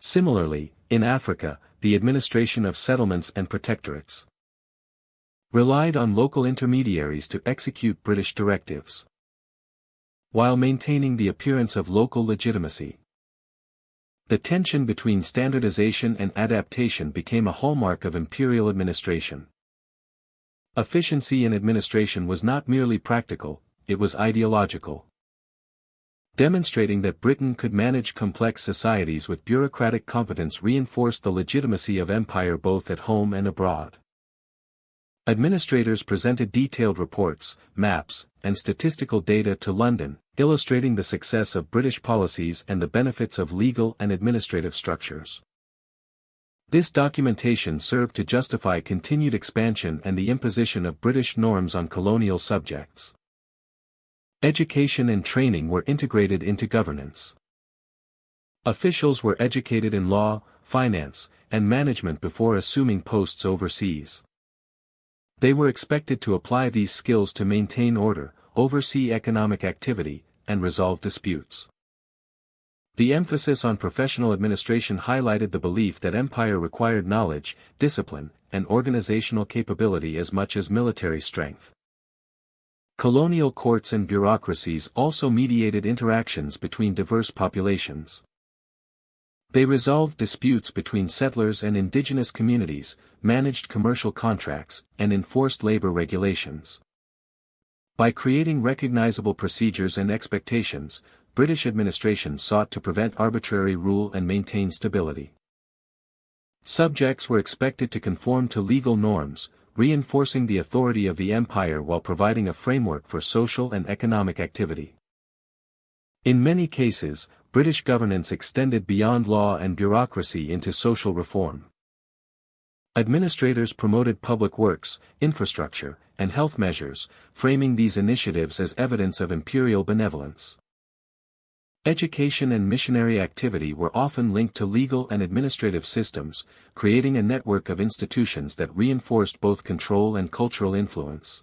Similarly, in Africa, the administration of settlements and protectorates relied on local intermediaries to execute British directives, while maintaining the appearance of local legitimacy. The tension between standardization and adaptation became a hallmark of imperial administration. Efficiency in administration was not merely practical, it was ideological. Demonstrating that Britain could manage complex societies with bureaucratic competence reinforced the legitimacy of empire both at home and abroad. Administrators presented detailed reports, maps, and statistical data to London, illustrating the success of British policies and the benefits of legal and administrative structures. This documentation served to justify continued expansion and the imposition of British norms on colonial subjects. Education and training were integrated into governance. Officials were educated in law, finance, and management before assuming posts overseas. They were expected to apply these skills to maintain order, oversee economic activity, and resolve disputes. The emphasis on professional administration highlighted the belief that empire required knowledge, discipline, and organizational capability as much as military strength. Colonial courts and bureaucracies also mediated interactions between diverse populations. They resolved disputes between settlers and indigenous communities, managed commercial contracts, and enforced labor regulations. By creating recognizable procedures and expectations, British administration sought to prevent arbitrary rule and maintain stability. Subjects were expected to conform to legal norms, reinforcing the authority of the empire while providing a framework for social and economic activity. In many cases, British governance extended beyond law and bureaucracy into social reform. Administrators promoted public works, infrastructure, and health measures, framing these initiatives as evidence of imperial benevolence. Education and missionary activity were often linked to legal and administrative systems, creating a network of institutions that reinforced both control and cultural influence.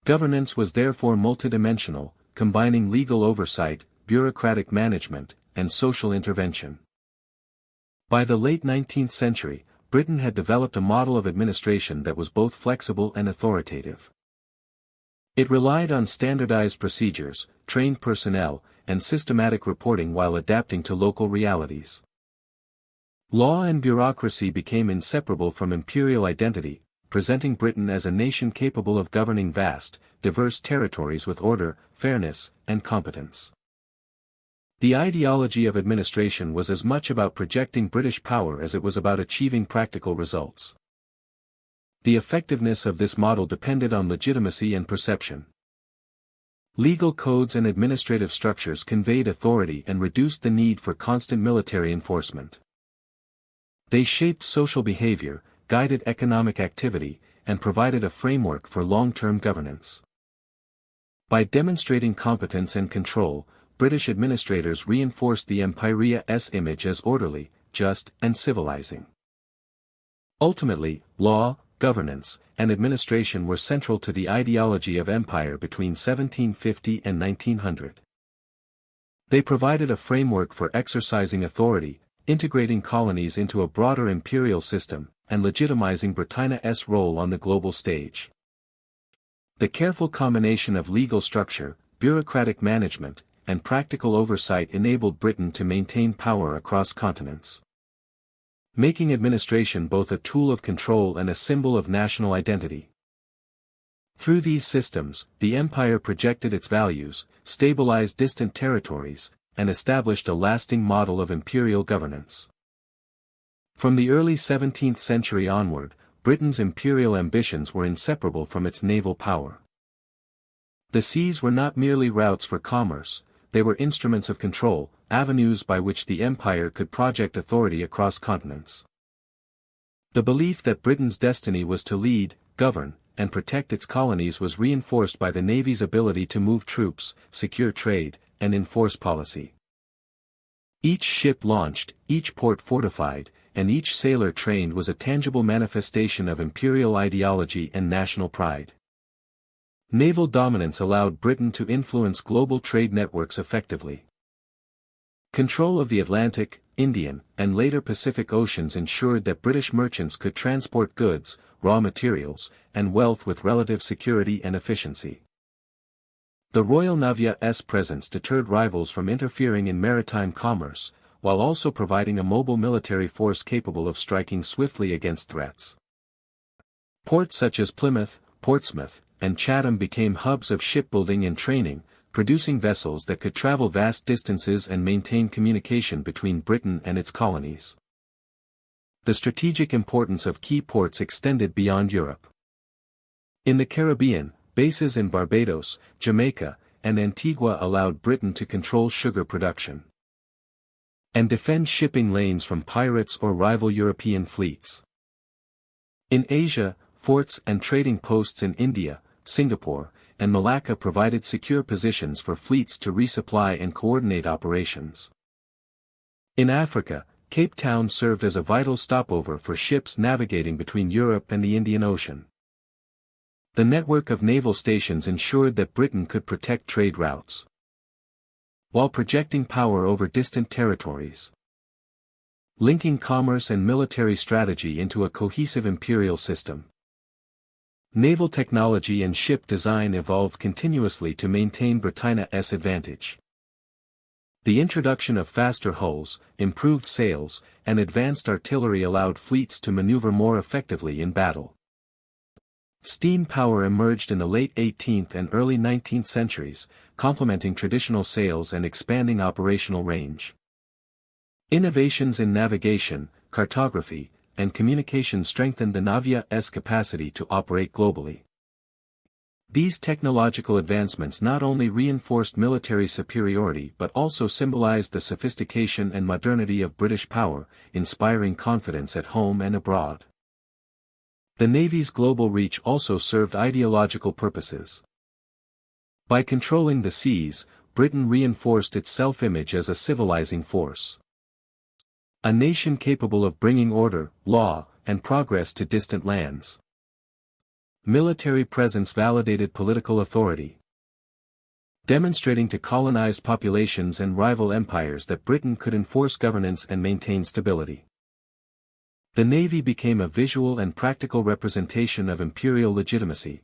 Governance was therefore multidimensional, combining legal oversight, bureaucratic management, and social intervention. By the late 19th century, Britain had developed a model of administration that was both flexible and authoritative. It relied on standardized procedures, trained personnel, and systematic reporting while adapting to local realities. Law and bureaucracy became inseparable from imperial identity, presenting Britain as a nation capable of governing vast, diverse territories with order, fairness, and competence. The ideology of administration was as much about projecting British power as it was about achieving practical results. The effectiveness of this model depended on legitimacy and perception. Legal codes and administrative structures conveyed authority and reduced the need for constant military enforcement. They shaped social behavior, guided economic activity, and provided a framework for long-term governance. By demonstrating competence and control, British administrators reinforced the Imperia's image as orderly, just, and civilizing. Ultimately, law, governance, and administration were central to the ideology of empire between 1750 and 1900. They provided a framework for exercising authority, integrating colonies into a broader imperial system, and legitimizing Britannia's role on the global stage. The careful combination of legal structure, bureaucratic management, and practical oversight enabled Britain to maintain power across continents, making administration both a tool of control and a symbol of national identity. Through these systems, the empire projected its values, stabilized distant territories, and established a lasting model of imperial governance. From the early 17th century onward, Britain's imperial ambitions were inseparable from its naval power. The seas were not merely routes for commerce, they were instruments of control, avenues by which the empire could project authority across continents. The belief that Britain's destiny was to lead, govern, and protect its colonies was reinforced by the Navy's ability to move troops, secure trade, and enforce policy. Each ship launched, each port fortified, and each sailor trained was a tangible manifestation of imperial ideology and national pride. Naval dominance allowed Britain to influence global trade networks effectively. Control of the Atlantic, Indian, and later Pacific Oceans ensured that British merchants could transport goods, raw materials, and wealth with relative security and efficiency. The Royal Navy's presence deterred rivals from interfering in maritime commerce, while also providing a mobile military force capable of striking swiftly against threats. Ports such as Plymouth, Portsmouth, and Chatham became hubs of shipbuilding and training, producing vessels that could travel vast distances and maintain communication between Britain and its colonies. The strategic importance of key ports extended beyond Europe. In the Caribbean, bases in Barbados, Jamaica, and Antigua allowed Britain to control sugar production and defend shipping lanes from pirates or rival European fleets. In Asia, forts and trading posts in India, Singapore, and Malacca provided secure positions for fleets to resupply and coordinate operations. In Africa, Cape Town served as a vital stopover for ships navigating between Europe and the Indian Ocean. The network of naval stations ensured that Britain could protect trade routes while projecting power over distant territories, linking commerce and military strategy into a cohesive imperial system. Naval technology and ship design evolved continuously to maintain Britannia's advantage. The introduction of faster hulls, improved sails, and advanced artillery allowed fleets to maneuver more effectively in battle. Steam power emerged in the late 18th and early 19th centuries, complementing traditional sails and expanding operational range. Innovations in navigation, cartography, and communication strengthened the Navy's capacity to operate globally. These technological advancements not only reinforced military superiority but also symbolized the sophistication and modernity of British power, inspiring confidence at home and abroad. The Navy's global reach also served ideological purposes. By controlling the seas, Britain reinforced its self-image as a civilizing force. A nation capable of bringing order, law, and progress to distant lands. Military presence validated political authority, demonstrating to colonized populations and rival empires that Britain could enforce governance and maintain stability. The Navy became a visual and practical representation of imperial legitimacy,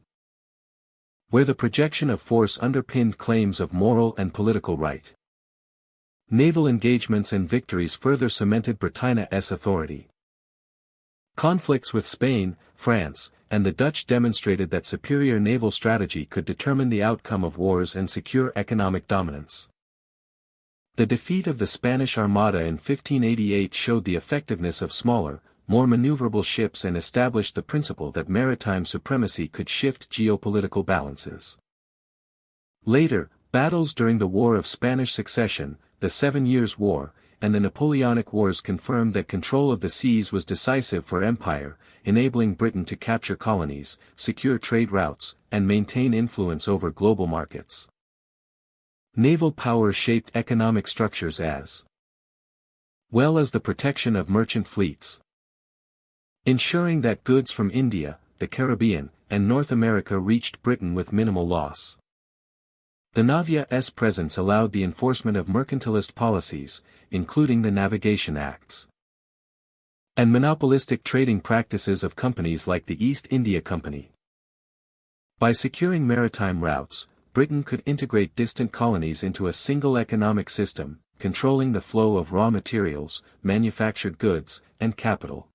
where the projection of force underpinned claims of moral and political right. Naval engagements and victories further cemented Britannia's authority. Conflicts with Spain, France, and the Dutch demonstrated that superior naval strategy could determine the outcome of wars and secure economic dominance. The defeat of the Spanish Armada in 1588 showed the effectiveness of smaller, more maneuverable ships and established the principle that maritime supremacy could shift geopolitical balances. Later, battles during the War of Spanish Succession, the 7 Years' War, and the Napoleonic Wars confirmed that control of the seas was decisive for empire, enabling Britain to capture colonies, secure trade routes, and maintain influence over global markets. Naval power shaped economic structures as well as the protection of merchant fleets, ensuring that goods from India, the Caribbean, and North America reached Britain with minimal loss. The Navy's presence allowed the enforcement of mercantilist policies, including the Navigation Acts, and monopolistic trading practices of companies like the East India Company. By securing maritime routes, Britain could integrate distant colonies into a single economic system, controlling the flow of raw materials, manufactured goods, and capital.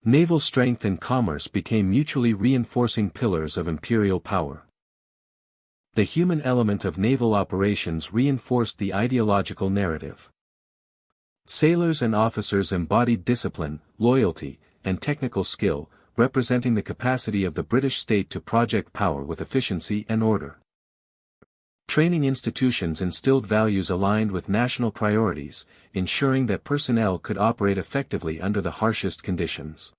Naval strength and commerce became mutually reinforcing pillars of imperial power. The human element of naval operations reinforced the ideological narrative. Sailors and officers embodied discipline, loyalty, and technical skill, representing the capacity of the British state to project power with efficiency and order. Training institutions instilled values aligned with national priorities, ensuring that personnel could operate effectively under the harshest conditions.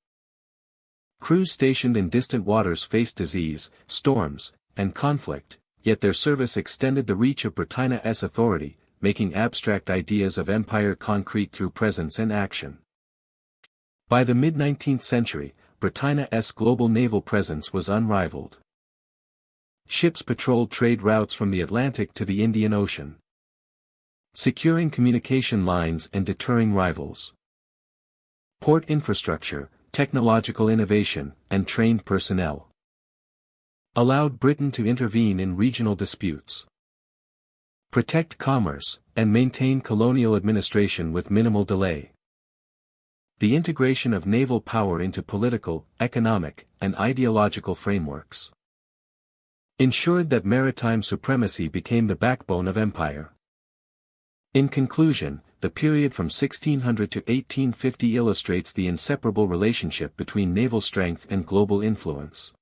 Crews stationed in distant waters faced disease, storms, and conflict, yet their service extended the reach of Britannia's authority, making abstract ideas of empire concrete through presence and action. By the mid-19th century, Britannia's global naval presence was unrivaled. Ships patrolled trade routes from the Atlantic to the Indian Ocean, securing communication lines and deterring rivals. Port infrastructure, technological innovation, and trained personnel allowed Britain to intervene in regional disputes. protect commerce, and maintain colonial administration with minimal delay. The integration of naval power into political, economic, and ideological frameworks ensured that maritime supremacy became the backbone of empire. In conclusion, the period from 1600 to 1850 illustrates the inseparable relationship between naval strength and global influence.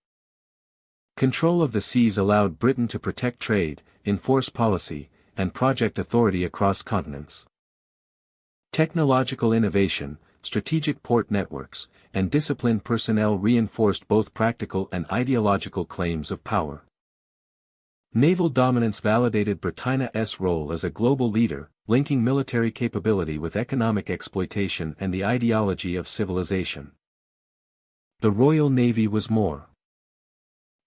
Control of the seas allowed Britain to protect trade, enforce policy, and project authority across continents. Technological innovation, strategic port networks, and disciplined personnel reinforced both practical and ideological claims of power. Naval dominance validated Britannia's role as a global leader, linking military capability with economic exploitation and the ideology of civilization. The Royal Navy was more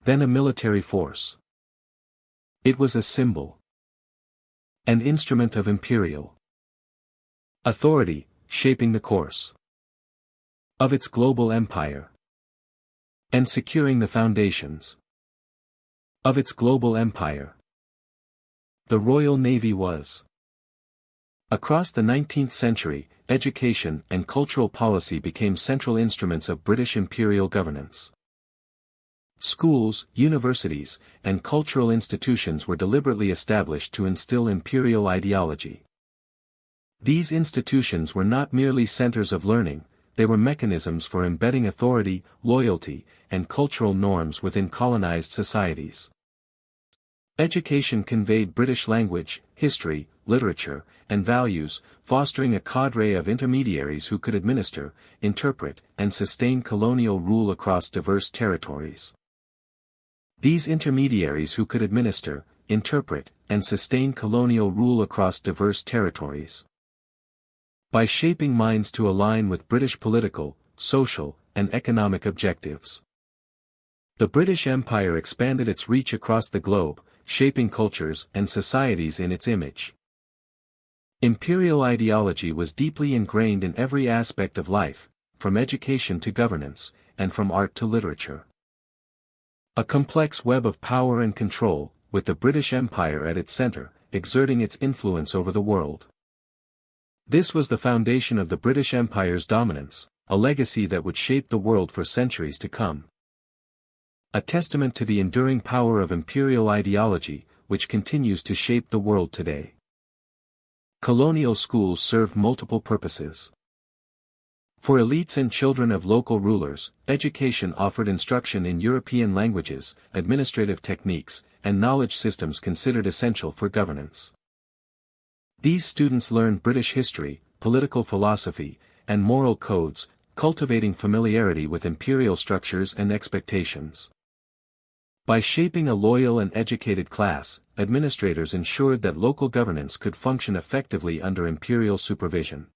than a military force. It was a symbol, an instrument of imperial authority, shaping the course of its global empire and securing the foundations of its global empire. The Royal Navy was. Across the 19th century, education and cultural policy became central instruments of British imperial governance. Schools, universities, and cultural institutions were deliberately established to instill imperial ideology. These institutions were not merely centers of learning, they were mechanisms for embedding authority, loyalty, and cultural norms within colonized societies. Education conveyed British language, history, literature, and values, fostering a cadre of intermediaries who could administer, interpret, and sustain colonial rule across diverse territories. These intermediaries who could administer, interpret, and sustain colonial rule across diverse territories. By shaping minds to align with British political, social, and economic objectives, the British Empire expanded its reach across the globe, shaping cultures and societies in its image. Imperial ideology was deeply ingrained in every aspect of life, from education to governance, and from art to literature. A complex web of power and control, with the British Empire at its center, exerting its influence over the world. This was the foundation of the British Empire's dominance, a legacy that would shape the world for centuries to come. A testament to the enduring power of imperial ideology, which continues to shape the world today. Colonial schools served multiple purposes. For elites and children of local rulers, education offered instruction in European languages, administrative techniques, and knowledge systems considered essential for governance. These students learned British history, political philosophy, and moral codes, cultivating familiarity with imperial structures and expectations. By shaping a loyal and educated class, administrators ensured that local governance could function effectively under imperial supervision.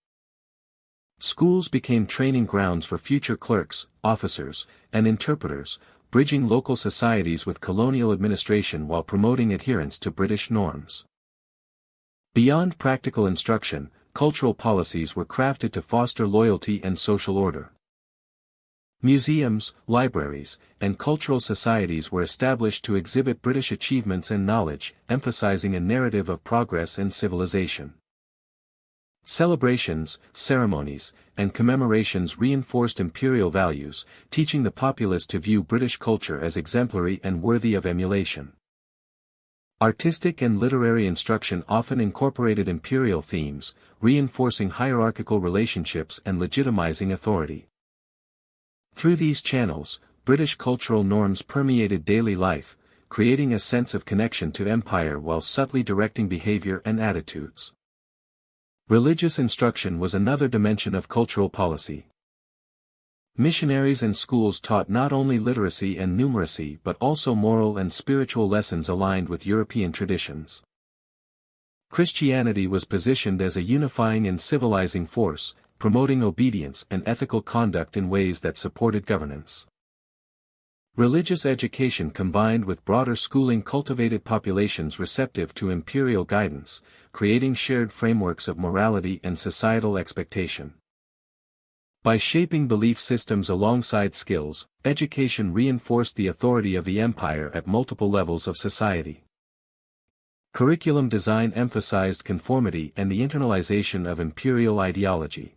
Schools became training grounds for future clerks, officers, and interpreters, bridging local societies with colonial administration while promoting adherence to British norms. Beyond practical instruction, cultural policies were crafted to foster loyalty and social order. Museums, libraries, and cultural societies were established to exhibit British achievements and knowledge, emphasizing a narrative of progress and civilization. Celebrations, ceremonies, and commemorations reinforced imperial values, teaching the populace to view British culture as exemplary and worthy of emulation. Artistic and literary instruction often incorporated imperial themes, reinforcing hierarchical relationships and legitimizing authority. Through these channels, British cultural norms permeated daily life, creating a sense of connection to empire while subtly directing behavior and attitudes. Religious instruction was another dimension of cultural policy. Missionaries and schools taught not only literacy and numeracy but also moral and spiritual lessons aligned with European traditions. Christianity was positioned as a unifying and civilizing force, promoting obedience and ethical conduct in ways that supported governance. Religious education combined with broader schooling cultivated populations receptive to imperial guidance, creating shared frameworks of morality and societal expectation. By shaping belief systems alongside skills, education reinforced the authority of the empire at multiple levels of society. Curriculum design emphasized conformity and the internalization of imperial ideology.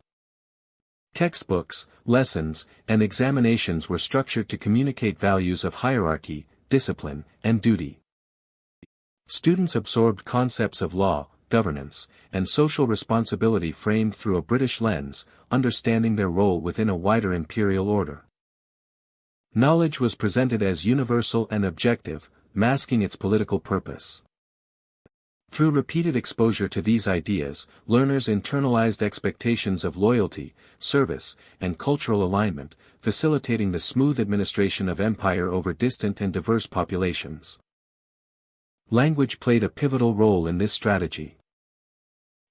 Textbooks, lessons, and examinations were structured to communicate values of hierarchy, discipline, and duty. Students absorbed concepts of law, governance, and social responsibility framed through a British lens, understanding their role within a wider imperial order. Knowledge was presented as universal and objective, masking its political purpose. Through repeated exposure to these ideas, learners internalized expectations of loyalty, service, and cultural alignment, facilitating the smooth administration of empire over distant and diverse populations. Language played a pivotal role in this strategy.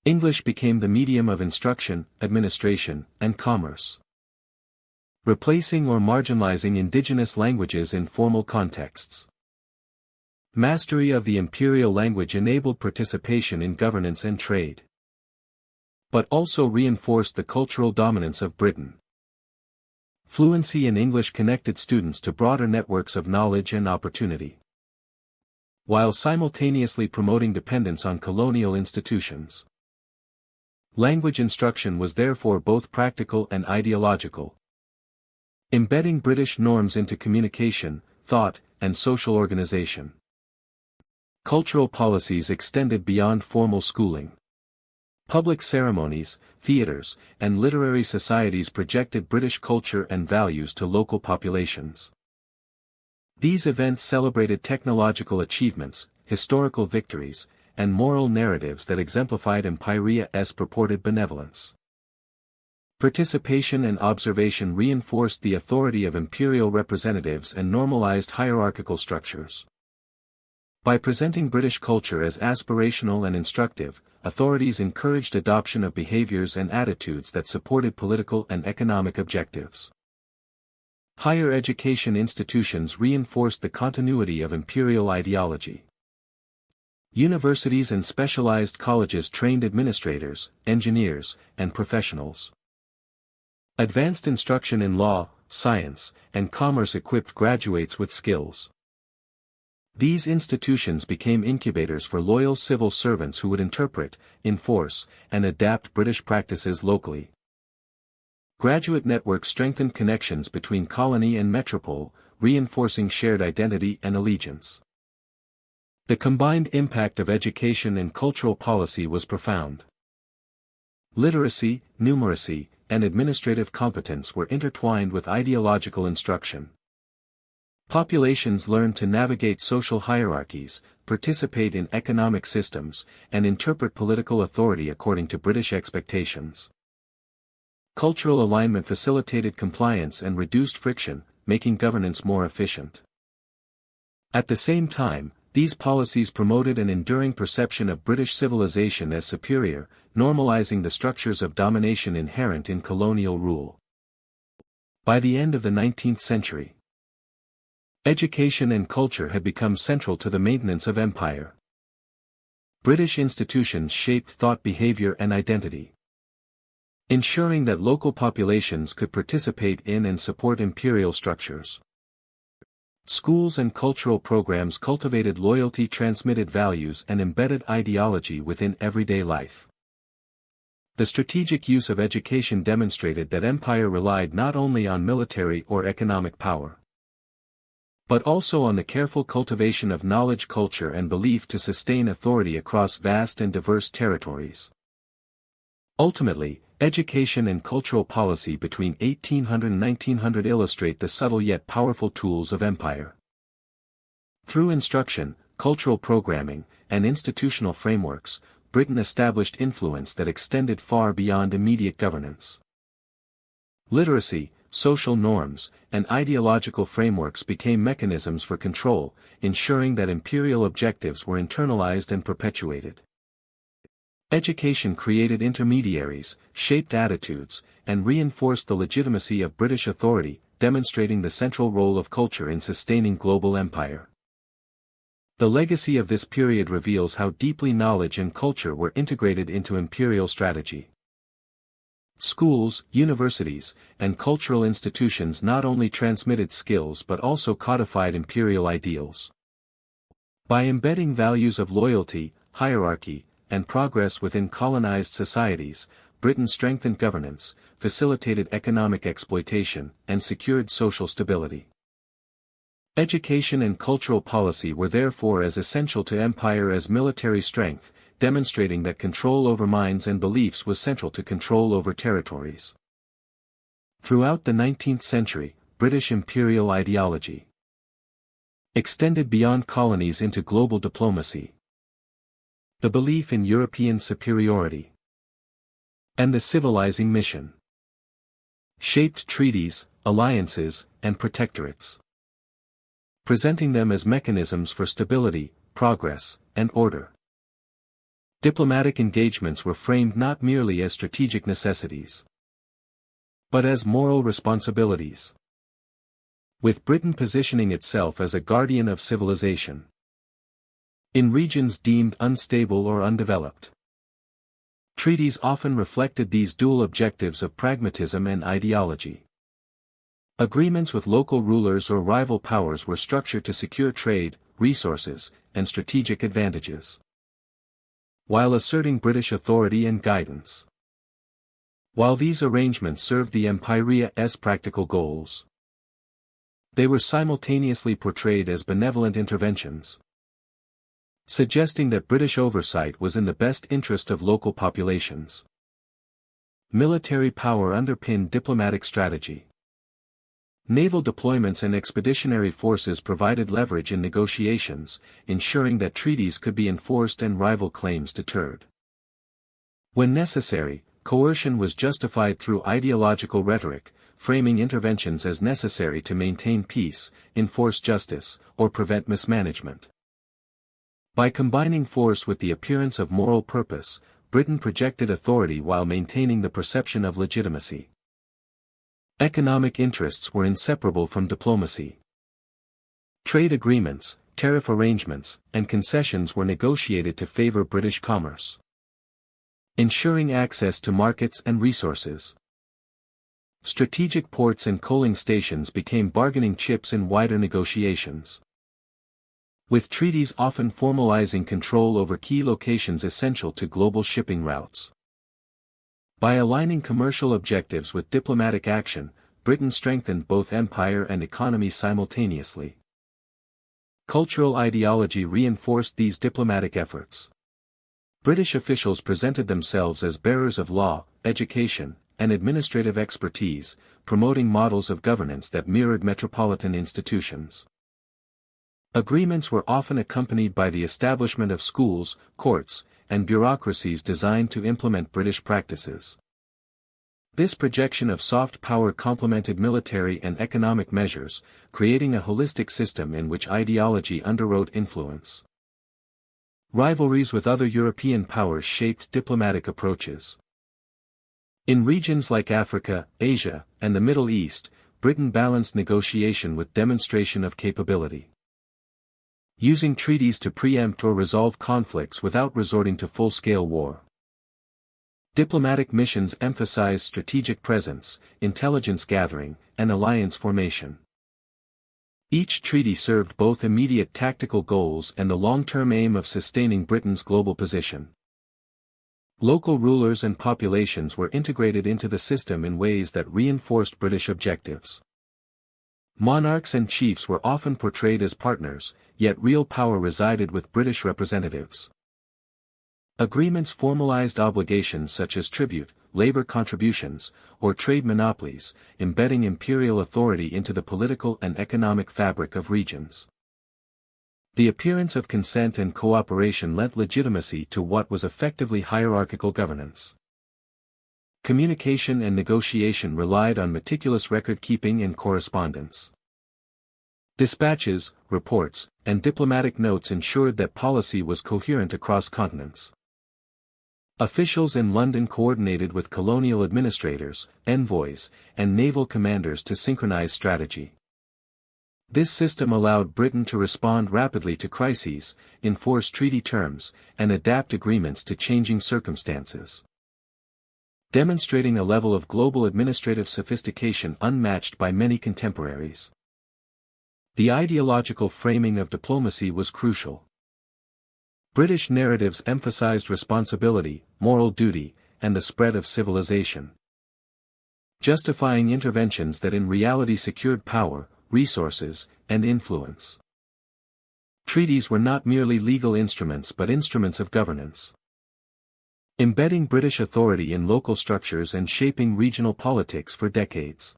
English became the medium of instruction, administration, and commerce, replacing or marginalizing indigenous languages in formal contexts. Mastery of the imperial language enabled participation in governance and trade, but also reinforced the cultural dominance of Britain. Fluency in English connected students to broader networks of knowledge and opportunity, while simultaneously promoting dependence on colonial institutions. Language instruction was therefore both practical and ideological, embedding British norms into communication, thought, and social organization. Cultural policies extended beyond formal schooling. Public ceremonies, theaters, and literary societies projected British culture and values to local populations. These events celebrated technological achievements, historical victories, and moral narratives that exemplified Imperia's purported benevolence. Participation and observation reinforced the authority of imperial representatives and normalized hierarchical structures. By presenting British culture as aspirational and instructive, authorities encouraged adoption of behaviors and attitudes that supported political and economic objectives. Higher education institutions reinforced the continuity of imperial ideology. Universities and specialized colleges trained administrators, engineers, and professionals. Advanced instruction in law, science, and commerce equipped graduates with skills. These institutions became incubators for loyal civil servants who would interpret, enforce, and adapt British practices locally. Graduate networks strengthened connections between colony and metropole, reinforcing shared identity and allegiance. The combined impact of education and cultural policy was profound. Literacy, numeracy, and administrative competence were intertwined with ideological instruction. Populations learned to navigate social hierarchies, participate in economic systems, and interpret political authority according to British expectations. Cultural alignment facilitated compliance and reduced friction, making governance more efficient. At the same time, these policies promoted an enduring perception of British civilization as superior, normalizing the structures of domination inherent in colonial rule. By the end of the 19th century, education and culture had become central to the maintenance of empire. British institutions shaped thought, behavior, and identity, ensuring that local populations could participate in and support imperial structures. Schools and cultural programs cultivated loyalty, transmitted values, and embedded ideology within everyday life. The strategic use of education demonstrated that empire relied not only on military or economic power, but also on the careful cultivation of knowledge, culture, and belief to sustain authority across vast and diverse territories. Ultimately, education and cultural policy between 1800 and 1900 illustrate the subtle yet powerful tools of empire. Through instruction, cultural programming, and institutional frameworks, Britain established influence that extended far beyond immediate governance. Literacy, social norms, and ideological frameworks became mechanisms for control, ensuring that imperial objectives were internalized and perpetuated. Education created intermediaries, shaped attitudes, and reinforced the legitimacy of British authority, demonstrating the central role of culture in sustaining global empire. The legacy of this period reveals how deeply knowledge and culture were integrated into imperial strategy. Schools, universities, and cultural institutions not only transmitted skills but also codified imperial ideals. By embedding values of loyalty, hierarchy, and progress within colonized societies, Britain strengthened governance, facilitated economic exploitation, and secured social stability. Education and cultural policy were therefore as essential to empire as military strength, demonstrating that control over minds and beliefs was central to control over territories. Throughout the 19th century, British imperial ideology extended beyond colonies into global diplomacy. The belief in European superiority and the civilizing mission shaped treaties, alliances, and protectorates, presenting them as mechanisms for stability, progress, and order. Diplomatic engagements were framed not merely as strategic necessities, but as moral responsibilities, with Britain positioning itself as a guardian of civilization in regions deemed unstable or undeveloped. Treaties often reflected these dual objectives of pragmatism and ideology. Agreements with local rulers or rival powers were structured to secure trade, resources, and strategic advantages, while asserting British authority and guidance. While these arrangements served the Empyrea's practical goals, they were simultaneously portrayed as benevolent interventions, suggesting that British oversight was in the best interest of local populations. Military power underpinned diplomatic strategy. Naval deployments and expeditionary forces provided leverage in negotiations, ensuring that treaties could be enforced and rival claims deterred. When necessary, coercion was justified through ideological rhetoric, framing interventions as necessary to maintain peace, enforce justice, or prevent mismanagement. By combining force with the appearance of moral purpose, Britain projected authority while maintaining the perception of legitimacy. Economic interests were inseparable from diplomacy. Trade agreements, tariff arrangements, and concessions were negotiated to favor British commerce, ensuring access to markets and resources. Strategic ports and coaling stations became bargaining chips in wider negotiations, with treaties often formalizing control over key locations essential to global shipping routes. By aligning commercial objectives with diplomatic action, Britain strengthened both empire and economy simultaneously. Cultural ideology reinforced these diplomatic efforts. British officials presented themselves as bearers of law, education, and administrative expertise, promoting models of governance that mirrored metropolitan institutions. Agreements were often accompanied by the establishment of schools, courts, and bureaucracies designed to implement British practices. This projection of soft power complemented military and economic measures, creating a holistic system in which ideology underwrote influence. Rivalries with other European powers shaped diplomatic approaches. In regions like Africa, Asia, and the Middle East, Britain balanced negotiation with demonstration of capability, using treaties to preempt or resolve conflicts without resorting to full-scale war. Diplomatic missions emphasized strategic presence, intelligence gathering, and alliance formation. Each treaty served both immediate tactical goals and the long-term aim of sustaining Britain's global position. Local rulers and populations were integrated into the system in ways that reinforced British objectives. Monarchs and chiefs were often portrayed as partners, yet real power resided with British representatives. Agreements formalized obligations such as tribute, labor contributions, or trade monopolies, embedding imperial authority into the political and economic fabric of regions. The appearance of consent and cooperation lent legitimacy to what was effectively hierarchical governance. Communication and negotiation relied on meticulous record-keeping and correspondence. Dispatches, reports, and diplomatic notes ensured that policy was coherent across continents. Officials in London coordinated with colonial administrators, envoys, and naval commanders to synchronize strategy. This system allowed Britain to respond rapidly to crises, enforce treaty terms, and adapt agreements to changing circumstances, demonstrating a level of global administrative sophistication unmatched by many contemporaries. The ideological framing of diplomacy was crucial. British narratives emphasized responsibility, moral duty, and the spread of civilization, justifying interventions that in reality secured power, resources, and influence. Treaties were not merely legal instruments but instruments of governance, embedding British authority in local structures and shaping regional politics for decades.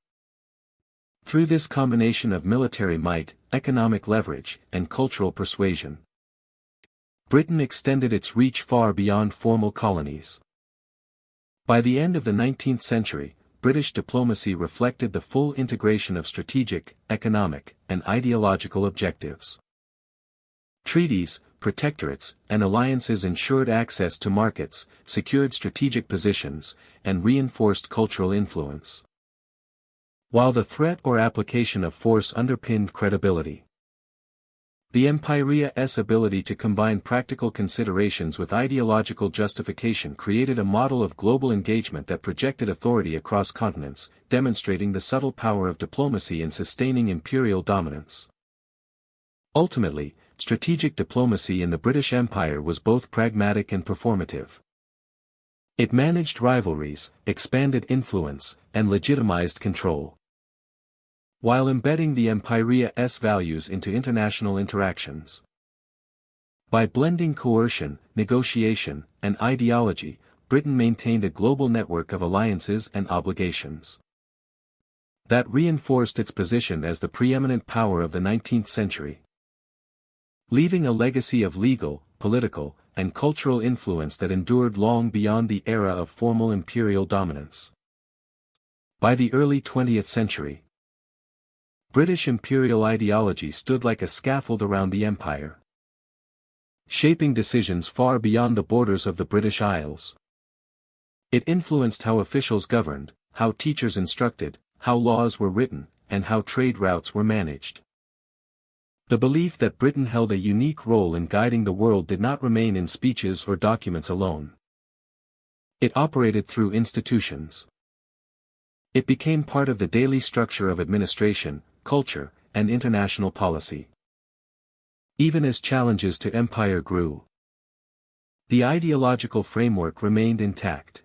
Through this combination of military might, economic leverage, and cultural persuasion, Britain extended its reach far beyond formal colonies. By the end of the 19th century, British diplomacy reflected the full integration of strategic, economic, and ideological objectives. Treaties, protectorates, and alliances ensured access to markets, secured strategic positions, and reinforced cultural influence, while the threat or application of force underpinned credibility. The Empire's ability to combine practical considerations with ideological justification created a model of global engagement that projected authority across continents, demonstrating the subtle power of diplomacy in sustaining imperial dominance. Ultimately, strategic diplomacy in the British Empire was both pragmatic and performative. It managed rivalries, expanded influence, and legitimized control, while embedding the Empire's values into international interactions. By blending coercion, negotiation, and ideology, Britain maintained a global network of alliances and obligations that reinforced its position as the preeminent power of the 19th century, leaving a legacy of legal, political, and cultural influence that endured long beyond the era of formal imperial dominance. By the early 20th century, British imperial ideology stood like a scaffold around the empire, shaping decisions far beyond the borders of the British Isles. It influenced how officials governed, how teachers instructed, how laws were written, and how trade routes were managed. The belief that Britain held a unique role in guiding the world did not remain in speeches or documents alone. It operated through institutions. It became part of the daily structure of administration, culture, and international policy. Even as challenges to empire grew, the ideological framework remained intact,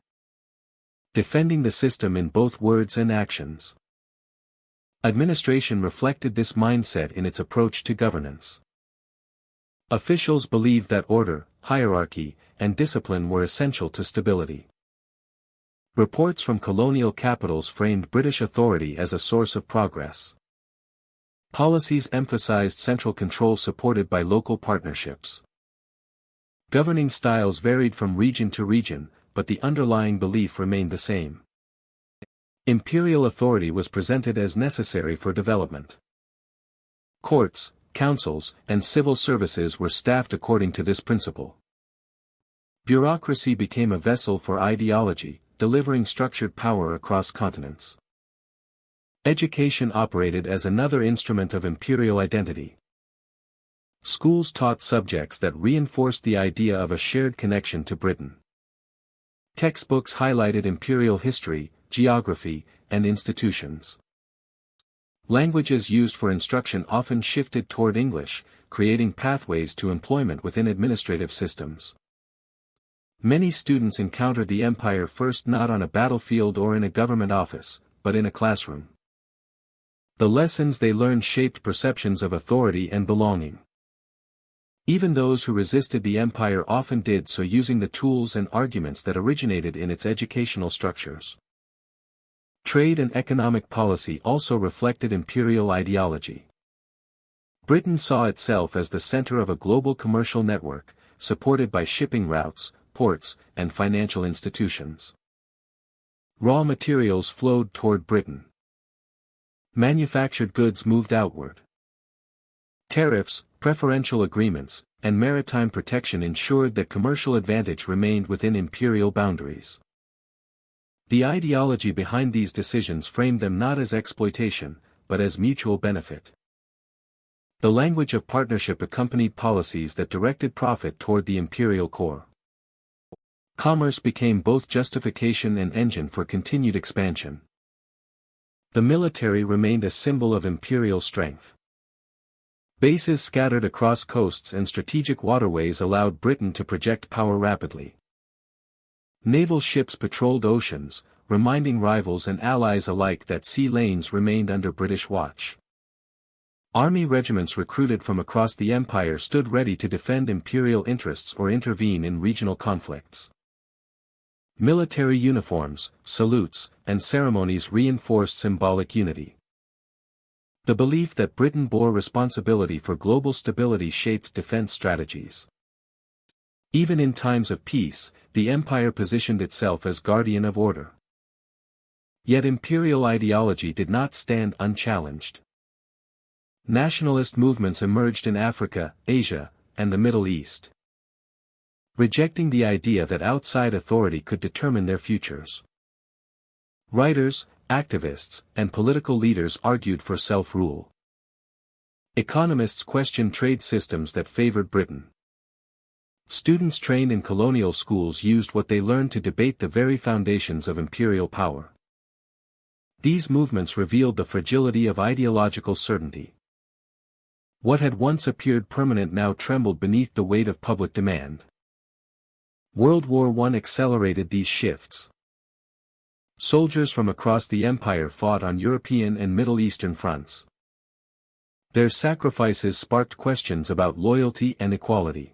defending the system in both words and actions. Administration reflected this mindset in its approach to governance. Officials believed that order, hierarchy, and discipline were essential to stability. Reports from colonial capitals framed British authority as a source of progress. Policies emphasized central control supported by local partnerships. Governing styles varied from region to region, but the underlying belief remained the same. Imperial authority was presented as necessary for development. Courts, councils, and civil services were staffed according to this principle. Bureaucracy became a vessel for ideology, delivering structured power across continents. Education operated as another instrument of imperial identity. Schools taught subjects that reinforced the idea of a shared connection to Britain. Textbooks highlighted imperial history, geography, and institutions. Languages used for instruction often shifted toward English, creating pathways to employment within administrative systems. Many students encountered the empire first not on a battlefield or in a government office, but in a classroom. The lessons they learned shaped perceptions of authority and belonging. Even those who resisted the empire often did so using the tools and arguments that originated in its educational structures. Trade and economic policy also reflected imperial ideology. Britain saw itself as the center of a global commercial network, supported by shipping routes, ports, and financial institutions. Raw materials flowed toward Britain. Manufactured goods moved outward. Tariffs, preferential agreements, and maritime protection ensured that commercial advantage remained within imperial boundaries. The ideology behind these decisions framed them not as exploitation, but as mutual benefit. The language of partnership accompanied policies that directed profit toward the imperial core. Commerce became both justification and engine for continued expansion. The military remained a symbol of imperial strength. Bases scattered across coasts and strategic waterways allowed Britain to project power rapidly. Naval ships patrolled oceans, reminding rivals and allies alike that sea lanes remained under British watch. Army regiments recruited from across the empire stood ready to defend imperial interests or intervene in regional conflicts. Military uniforms, salutes, and ceremonies reinforced symbolic unity. The belief that Britain bore responsibility for global stability shaped defense strategies. Even in times of peace, the empire positioned itself as guardian of order. Yet imperial ideology did not stand unchallenged. Nationalist movements emerged in Africa, Asia, and the Middle East, rejecting the idea that outside authority could determine their futures. Writers, activists, and political leaders argued for self-rule. Economists questioned trade systems that favored Britain. Students trained in colonial schools used what they learned to debate the very foundations of imperial power. These movements revealed the fragility of ideological certainty. What had once appeared permanent now trembled beneath the weight of public demand. World War I accelerated these shifts. Soldiers from across the empire fought on European and Middle Eastern fronts. Their sacrifices sparked questions about loyalty and equality.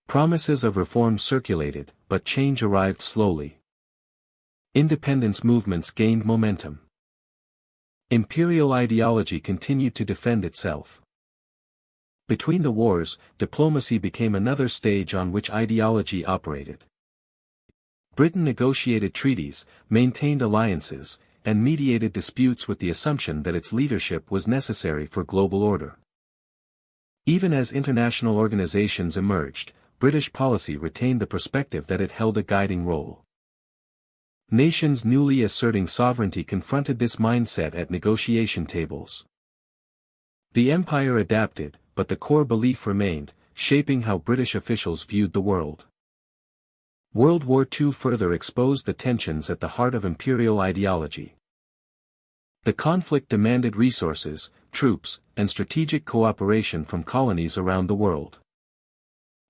Promises of reform circulated, but change arrived slowly. Independence movements gained momentum. Imperial ideology continued to defend itself. Between the wars, diplomacy became another stage on which ideology operated. Britain negotiated treaties, maintained alliances, and mediated disputes with the assumption that its leadership was necessary for global order. Even as international organizations emerged, British policy retained the perspective that it held a guiding role. Nations newly asserting sovereignty confronted this mindset at negotiation tables. The empire adapted, but the core belief remained, shaping how British officials viewed the world. World War II further exposed the tensions at the heart of imperial ideology. The conflict demanded resources, troops, and strategic cooperation from colonies around the world.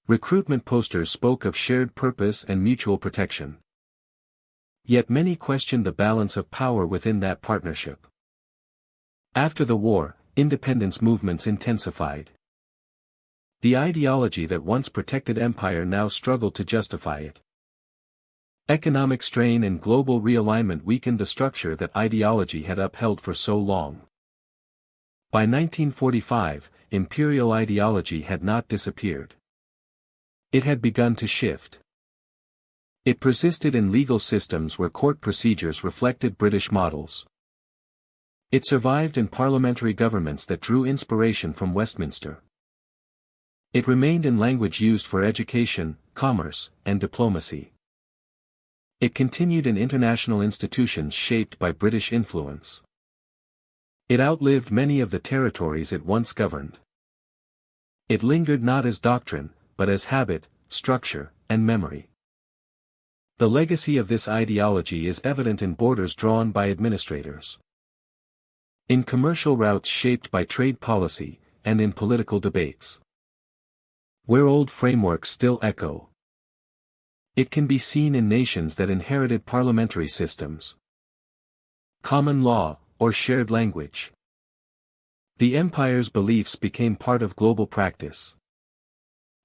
Recruitment posters spoke of shared purpose and mutual protection. Yet many questioned the balance of power within that partnership. After the war, independence movements intensified. The ideology that once protected empire now struggled to justify it. Economic strain and global realignment weakened the structure that ideology had upheld for so long. By 1945, imperial ideology had not disappeared. It had begun to shift. It persisted in legal systems where court procedures reflected British models. It survived in parliamentary governments that drew inspiration from Westminster. It remained in language used for education, commerce, and diplomacy. It continued in international institutions shaped by British influence. It outlived many of the territories it once governed. It lingered not as doctrine, but as habit, structure, and memory. The legacy of this ideology is evident in borders drawn by administrators, in commercial routes shaped by trade policy, and in political debates, where old frameworks still echo. It can be seen in nations that inherited parliamentary systems, common law, or shared language. The empire's beliefs became part of global practice,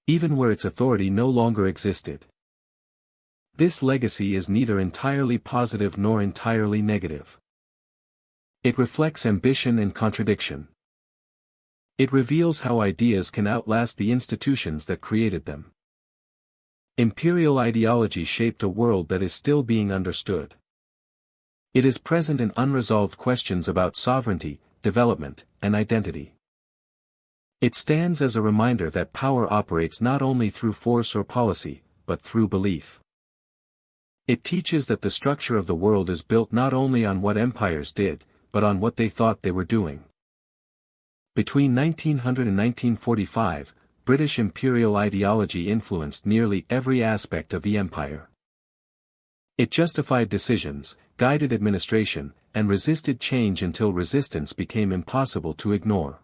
even where its authority no longer existed. This legacy is neither entirely positive nor entirely negative. It reflects ambition and contradiction. It reveals how ideas can outlast the institutions that created them. Imperial ideology shaped a world that is still being understood. It is present in unresolved questions about sovereignty, development, and identity. It stands as a reminder that power operates not only through force or policy, but through belief. It teaches that the structure of the world is built not only on what empires did, but on what they thought they were doing. Between 1900 and 1945, British imperial ideology influenced nearly every aspect of the empire. It justified decisions, guided administration, and resisted change until resistance became impossible to ignore.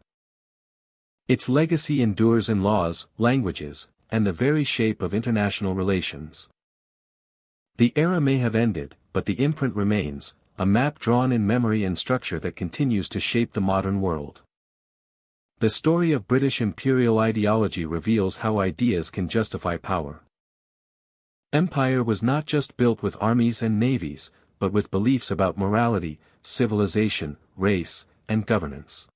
Its legacy endures in laws, languages, and the very shape of international relations. The era may have ended, but the imprint remains, a map drawn in memory and structure that continues to shape the modern world. The story of British imperial ideology reveals how ideas can justify power. Empire was not just built with armies and navies, but with beliefs about morality, civilization, race, and governance.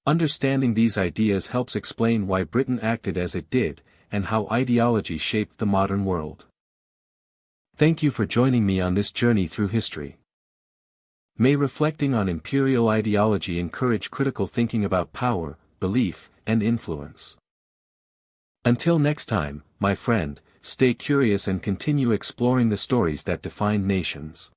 Understanding these ideas helps explain why Britain acted as it did, and how ideology shaped the modern world. Thank you for joining me on this journey through history. May reflecting on imperial ideology encourage critical thinking about power, belief, and influence. Until next time, my friend, stay curious and continue exploring the stories that define nations.